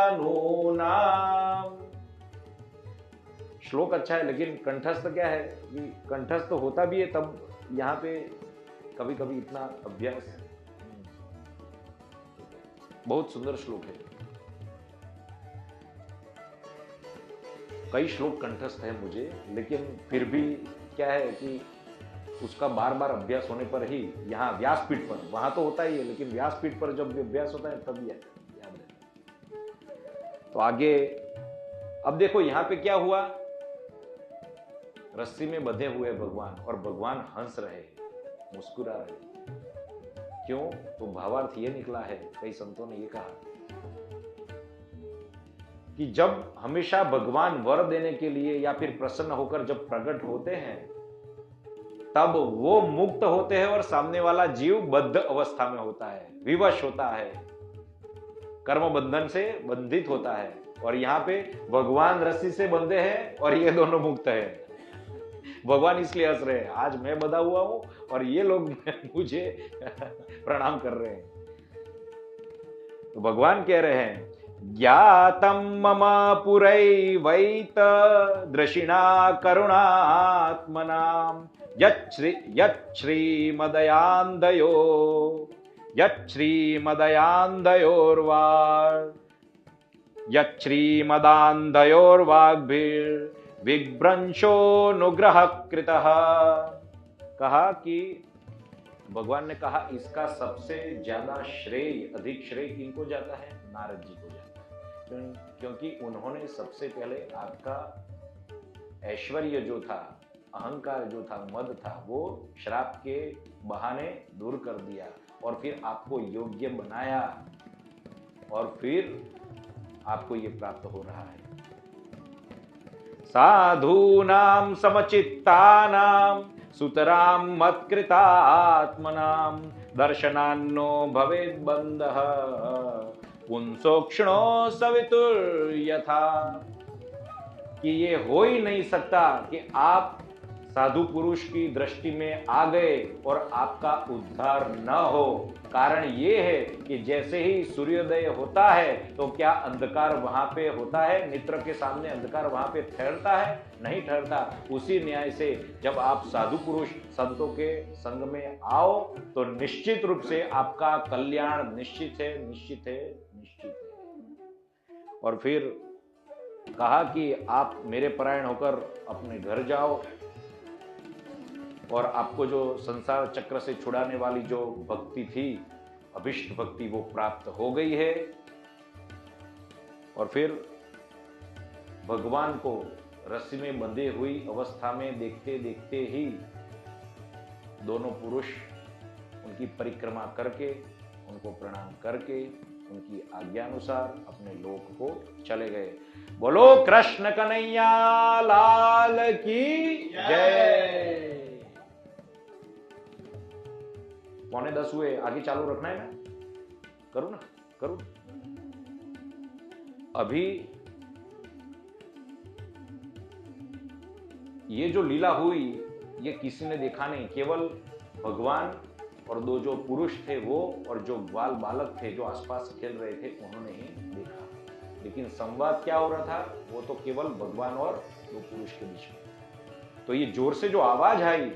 श्लोक अच्छा है लेकिन कंठस्थ क्या है कि कंठस्थ होता भी है तब यहाँ पे कभी कभी इतना अभ्यास। बहुत सुंदर श्लोक है। कई श्लोक कंठस्थ है मुझे, लेकिन फिर भी क्या है कि उसका बार बार अभ्यास होने पर ही, यहाँ व्यासपीठ पर, वहां तो होता ही है लेकिन व्यासपीठ पर जब अभ्यास होता है तब याद रहता है। तो आगे अब देखो यहाँ पे क्या हुआ, रस्सी में बंधे हुए भगवान और भगवान हंस रहे, मुस्कुरा रहे। क्यों? तो भावार्थ ये निकला है, कई संतों ने ये कहा कि जब हमेशा भगवान वर देने के लिए या फिर प्रसन्न होकर जब प्रकट होते हैं, तब वो मुक्त होते हैं और सामने वाला जीव बद्ध अवस्था में होता है, विवश होता है, कर्म बंधन से बंधित होता है। और यहाँ पे भगवान रस्सी से बंधे हैं और ये दोनों मुक्त हैं। भगवान इसलिए हंस रहे हैं, आज मैं बंधा हुआ हूं और ये लोग मुझे प्रणाम कर रहे हैं। तो भगवान कह रहे हैं, ज्ञातम मम पुरैवैत दृशिणा करुणात्मनाम यच्छ्रीमदयान्दयो यच्छ्रीमदान्धयोर्वाग्भिर्विभ्रंशोऽनुग्रह कृतः। कहा कि भगवान ने कहा इसका सबसे ज्यादा श्रेय, अधिक श्रेय किनको जाता है? नारद जी को जाता है। क्योंकि उन्होंने सबसे पहले आपका ऐश्वर्य जो था, अहंकार जो था, मद था, वो श्राप के बहाने दूर कर दिया और फिर आपको योग्य बनाया और फिर आपको ये प्राप्त हो रहा है। साधूनां समचित्तानां सुतरां मत्कृतात्मनां दर्शनान्नो भवेद् बन्धः पुंसोक्षणो सवितुर्यथा। कि ये हो ही नहीं सकता कि आप साधु पुरुष की दृष्टि में आ गए और आपका उद्धार न हो। कारण ये है कि जैसे ही सूर्योदय होता है तो क्या अंधकार वहां पे होता है? नेत्र के सामने अंधकार वहां पे ठहरता है? नहीं ठहरता। उसी न्याय से जब आप साधु पुरुष संतों के संग में आओ तो निश्चित रूप से आपका कल्याण निश्चित है, निश्चित है, निश्चित है। और फिर कहा कि आप मेरे परायण होकर अपने घर जाओ और आपको जो संसार चक्र से छुड़ाने वाली जो भक्ति थी, अभिष्ट भक्ति, वो प्राप्त हो गई है। और फिर भगवान को रस्सी में बंधे हुई अवस्था में देखते देखते ही दोनों पुरुष उनकी परिक्रमा करके, उनको प्रणाम करके, उनकी आज्ञानुसार अपने लोक को चले गए। बोलो कृष्ण कन्हैया लाल की जय। 9:45 हुए, आगे चालू रखना है ना? करूं ना? करूं? अभी ये जो लीला हुई ये किसी ने देखा नहीं, केवल भगवान और दो जो पुरुष थे वो और जो बाल बालक थे जो आसपास खेल रहे थे उन्होंने ही देखा। लेकिन संवाद क्या हो रहा था वो तो केवल भगवान और दो पुरुष के बीच में। तो ये जोर से जो आवाज आई,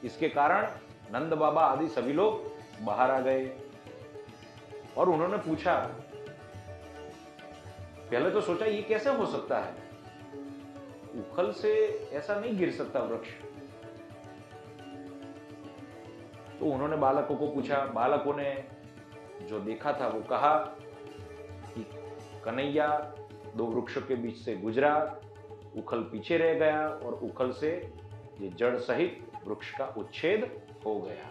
इसके कारण नंद बाबा आदि सभी लोग बाहर आ गए और उन्होंने पूछा। पहले तो सोचा ये कैसे हो सकता है, उखल से ऐसा नहीं गिर सकता वृक्ष। तो उन्होंने बालकों को पूछा, बालकों ने जो देखा था वो कहा कि कन्हैया दो वृक्षों के बीच से गुजरा, उखल पीछे रह गया और उखल से ये जड़ सहित वृक्ष का उच्छेद हो गया।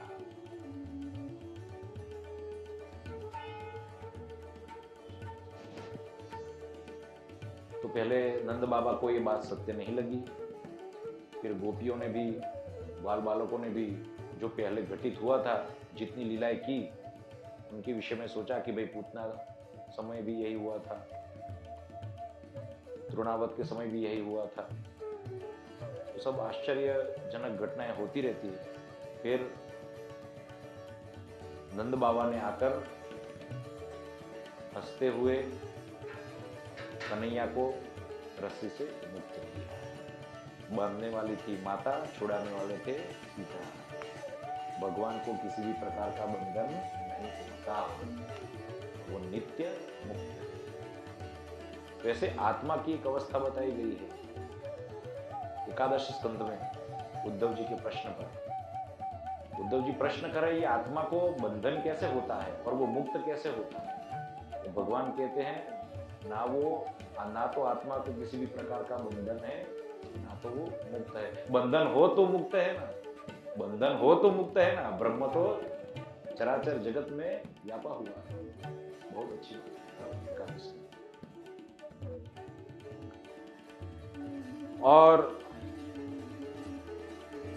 तो पहले नंद बाबा को ये बात सत्य नहीं लगी, फिर गोपियों ने भी, बाल बालकों ने भी जो पहले घटित हुआ था, जितनी लीलाएं की, उनके विषय में सोचा कि भाई पूतना समय भी यही हुआ था, तृणावत के समय भी यही हुआ था। तो सब आश्चर्यजनक घटनाएं होती रहती है। फिर नंद बाबा ने आकर हंसते हुए कन्हैया को रस्सी से मुक्त किया। बांधने वाली थी माता, छुड़ाने वाले थे पिता। भगवान को किसी भी प्रकार का बंधन नहीं होता, वो नित्य मुक्त। वैसे आत्मा की एक अवस्था बताई गई है एकादश स्कंद में उद्धव जी के प्रश्न पर। उद्धव जी प्रश्न कर रहे, ये आत्मा को बंधन कैसे होता है और वो मुक्त कैसे होता है? तो भगवान कहते हैं ना तो आत्मा को किसी भी प्रकार का बंधन है, ना तो वो मुक्त है। बंधन हो तो मुक्त है ना, बंधन हो तो मुक्त है ना। ब्रह्म तो चराचर जगत में व्यापा हुआ है। बहुत अच्छी बात है। और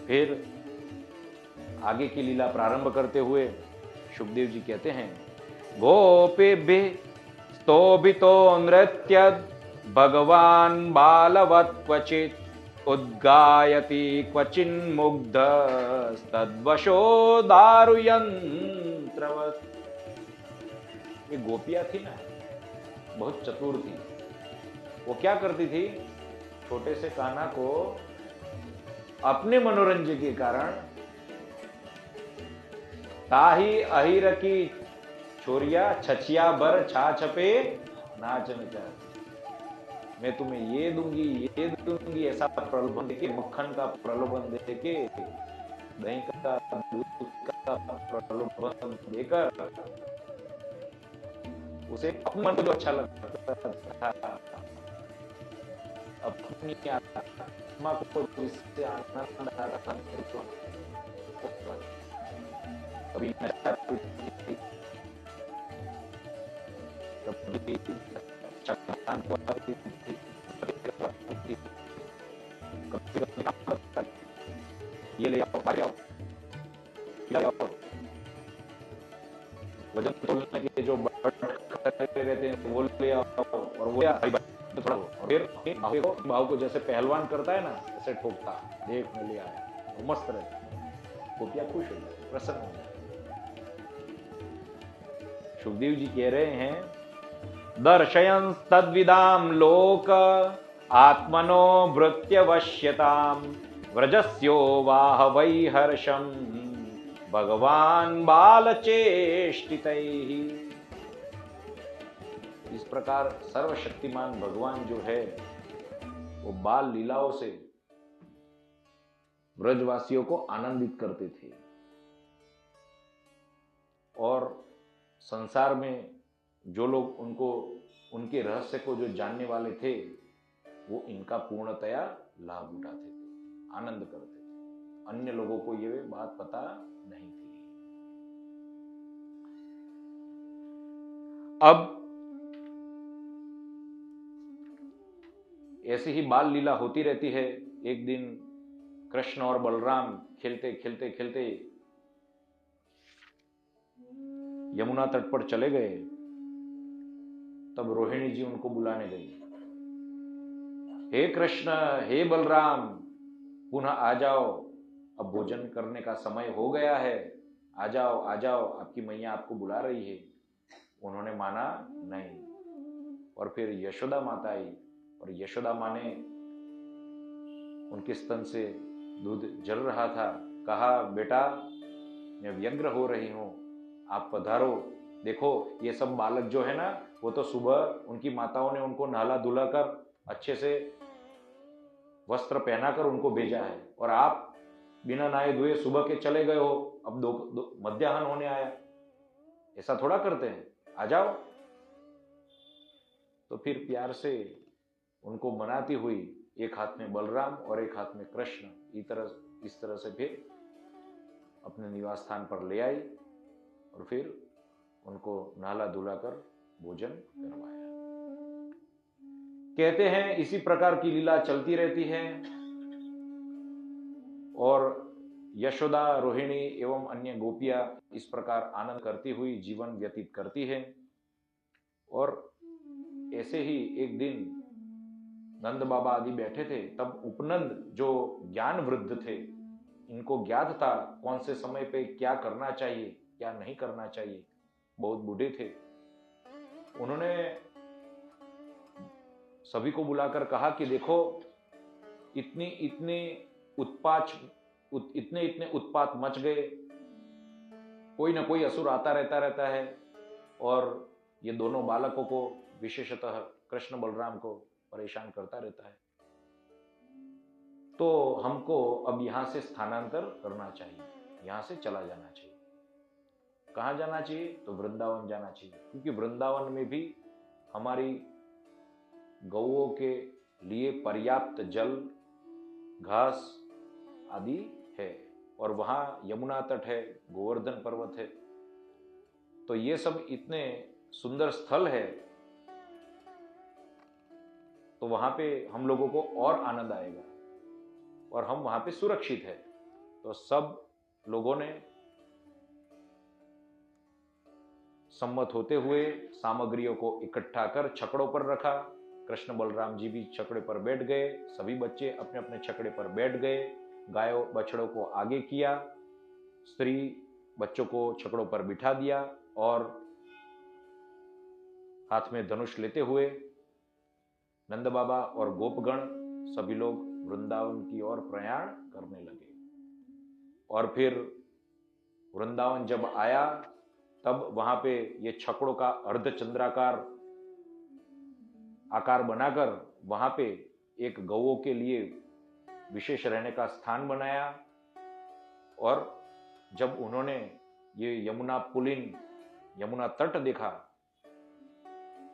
फिर आगे की लीला प्रारंभ करते हुए शुकदेव जी कहते हैं, गोपीभिः स्तोभितो नृत्य भगवान बालवत् क्वचित् उद्गायति क्वचिन्मुग्धस्तद्वशो दारुयंत्रवत्। ये गोपियां थी ना, बहुत चतुर थी। वो क्या करती थी, छोटे से कान्हा को अपने मनोरंजन के कारण ताही अहिर की छोरिया छछिया भर छा छपे नाचन चाहती। मैं तुम्हें ये दूंगी ऐसा प्रलोभन देके, मक्खन का प्रलोभन देके, दही का दूध का प्रलोभन देकर उसे अपने मन को जो अच्छा लगता था, अपनी आत्मा को जिससे आनंद आ रहा था, कभी ये ले आओ, वजन तोलने के जो रहते हैं वो ले आओ, और वो थोड़ा, और फिर भाव को जैसे पहलवान करता है ना, ऐसे ठोकता, देख में ले आया, वो मस्त रहता। गोपियां खुश हो जाए, प्रसन्न हो जाए। सुखदेव जी कह रहे हैं, दर्शयन् तद्विदाम लोक आत्मनो भृत्यवश्यताम व्रजस्यो वाह वै हर्षम भगवान बालचेष्टितैः। इस प्रकार सर्वशक्तिमान भगवान जो है वो बाल लीलाओं से ब्रजवासियों को आनंदित करते थे, और संसार में जो लोग उनको, उनके रहस्य को जो जानने वाले थे, वो इनका पूर्णतया लाभ उठाते थे, आनंद करते थे। अन्य लोगों को ये बात पता नहीं थी। अब ऐसी ही बाल लीला होती रहती है। एक दिन कृष्ण और बलराम खेलते खेलते खेलते यमुना तट पर चले गए। तब रोहिणी जी उनको बुलाने गई, हे कृष्ण, हे बलराम, पुनः आ जाओ, अब भोजन करने का समय हो गया है, आ जाओ आ जाओ, आपकी मैया आपको बुला रही है। उन्होंने माना नहीं, और फिर यशोदा माता आई, और यशोदा माँ ने उनके स्तन से दूध जल रहा था, कहा, बेटा मैं व्यग्र हो रही हूं, आप पधारो। देखो ये सब बालक जो है ना, वो तो सुबह उनकी माताओं ने उनको नहला धुला कर अच्छे से वस्त्र पहनाकर उनको भेजा है, और आप बिना नहाए धोए सुबह के चले गए हो, अब मध्याह्न होने आया। ऐसा थोड़ा करते हैं, आ जाओ। तो फिर प्यार से उनको मनाती हुई एक हाथ में बलराम और एक हाथ में कृष्ण इस तरह से फिर अपने निवास स्थान पर ले आई, और फिर उनको नहला धुला कर भोजन करवाया। कहते हैं इसी प्रकार की लीला चलती रहती है, और यशोदा, रोहिणी एवं अन्य गोपियां इस प्रकार आनंद करती हुई जीवन व्यतीत करती है। और ऐसे ही एक दिन नंद बाबा आदि बैठे थे, तब उपनंद जो ज्ञान वृद्ध थे, इनको ज्ञात था कौन से समय पे क्या करना चाहिए क्या नहीं करना चाहिए, बहुत बूढ़े थे। उन्होंने सभी को बुलाकर कहा कि देखो, इतने उत्पात मच गए, कोई ना कोई असुर आता रहता है, और ये दोनों बालकों को, विशेषतः कृष्ण बलराम को परेशान करता रहता है। तो हमको अब यहां से स्थानांतर करना चाहिए, यहां से चला जाना चाहिए। कहां जाना चाहिए? तो वृंदावन जाना चाहिए, क्योंकि वृंदावन में भी हमारी गौओं के लिए पर्याप्त जल, घास आदि है, और वहां यमुना तट है, गोवर्धन पर्वत है, तो ये सब इतने सुंदर स्थल है, तो वहां पे हम लोगों को और आनंद आएगा और हम वहां पे सुरक्षित है। तो सब लोगों ने सम्मत होते हुए सामग्रियों को इकट्ठा कर छकड़ों पर रखा। कृष्ण बलराम जी भी छकड़े पर बैठ गए, सभी बच्चे अपने अपने छकड़े पर बैठ गए। गायों बछड़ों को आगे किया, स्त्री बच्चों को छकड़ों पर बिठा दिया और हाथ में धनुष लेते हुए नंद बाबा और गोपगण सभी लोग वृंदावन की ओर प्रयाण करने लगे। और फिर वृंदावन जब आया तब वहां पे ये छकड़ों का अर्धचंद्राकार आकार बनाकर वहां पे एक गौओं के लिए विशेष रहने का स्थान बनाया। और जब उन्होंने ये यमुना पुलिन, यमुना तट देखा,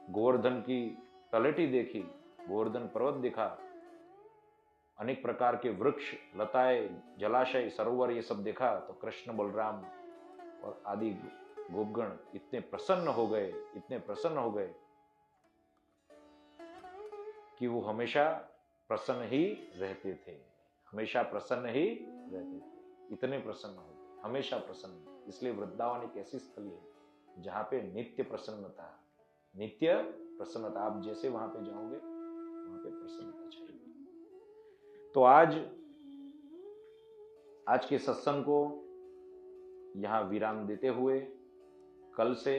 गोवर्धन की तलहटी देखी, गोवर्धन पर्वत देखा, अनेक प्रकार के वृक्ष, लताएं, जलाशय, सरोवर, ये सब देखा, तो कृष्ण बलराम और आदि गोपगण इतने प्रसन्न हो गए, इतने प्रसन्न हो गए कि वो हमेशा प्रसन्न ही रहते थे, हमेशा प्रसन्न ही रहते थे, इतने प्रसन्न हो गए, हमेशा प्रसन्न। इसलिए वृंदावन एक ऐसी स्थली है जहां पे नित्य प्रसन्नता, नित्य प्रसन्नता, आप जैसे वहां पे जाओगे वहां पे प्रसन्नता चाहिए। तो आज के सत्संग को यहां विराम देते हुए कल से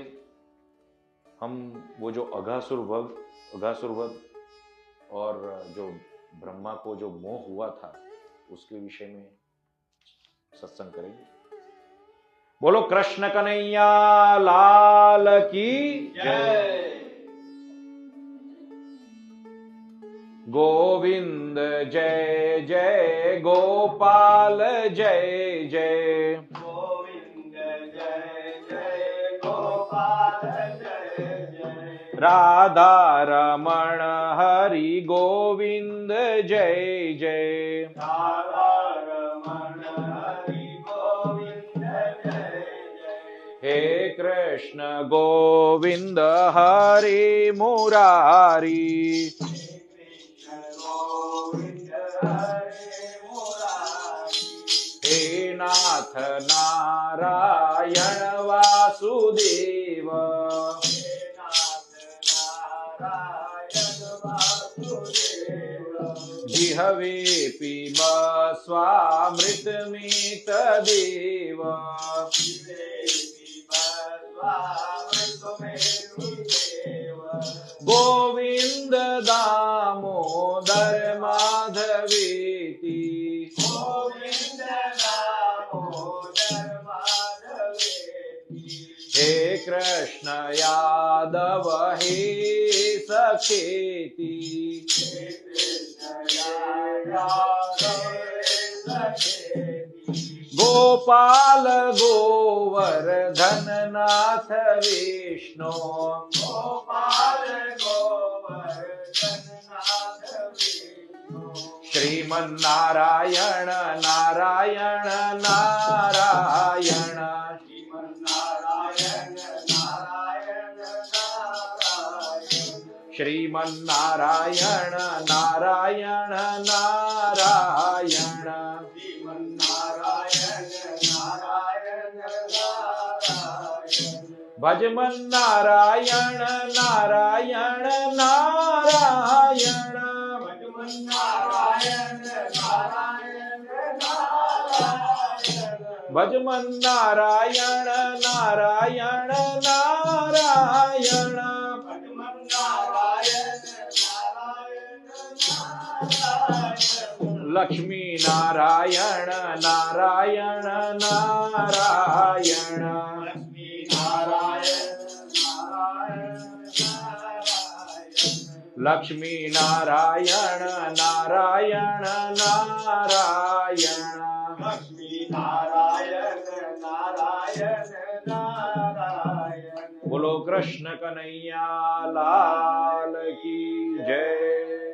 हम वो जो अघासुर वध और जो ब्रह्मा को जो मोह हुआ था उसके विषय में सत्संग करेंगे। बोलो कृष्ण कन्हैया लाल की जय। गोविंद जय जय, गोपाल जय जय, गोविंद जय जय, गोपाल जय जय, राधा रमण हरि गोविंद जय जय, राधा रमण हरि गोविंद जय जय, हे कृष्ण गोविंद हरि मुरारी, कृष्ण गोविंद हरे मुरारी, हे नाथ नारायण वासुदेव, हे नाथ नारायण वासुदेव, जिहवे पिब स्वामृतमित देव, गोविंद दामोदर माधवेति, गोविंद दामोदर माधवेति, हे कृष्ण यादव हे सखेति, हे कृष्ण यादव सखेति, गोपाल गोवर्धन नाथ विष्णु, गोपाल गोवर्धन नाथ विष्णु, श्रीमन्नारायण नारायण नारायण, श्रीमन्नारायण नारायण नारायण, श्रीमन्नारायण नारायण नारायण, श्रीमन्नारायण नारायण नारायण, भजमन नारायण नारायण नारायण, भजमन्नारायण नारायण नारायण, भजमन नारायण नारायण नारायण, भजमन्नारायण नारायण नारायण, लक्ष्मी नारायण नारायण नारायण, लक्ष्मी नारायण नारायण नारायण, लक्ष्मी नारायण नारायण नारायण, लक्ष्मी नारायण नारायण नारायण। बोलो कृष्ण कन्हैया लाल की जय।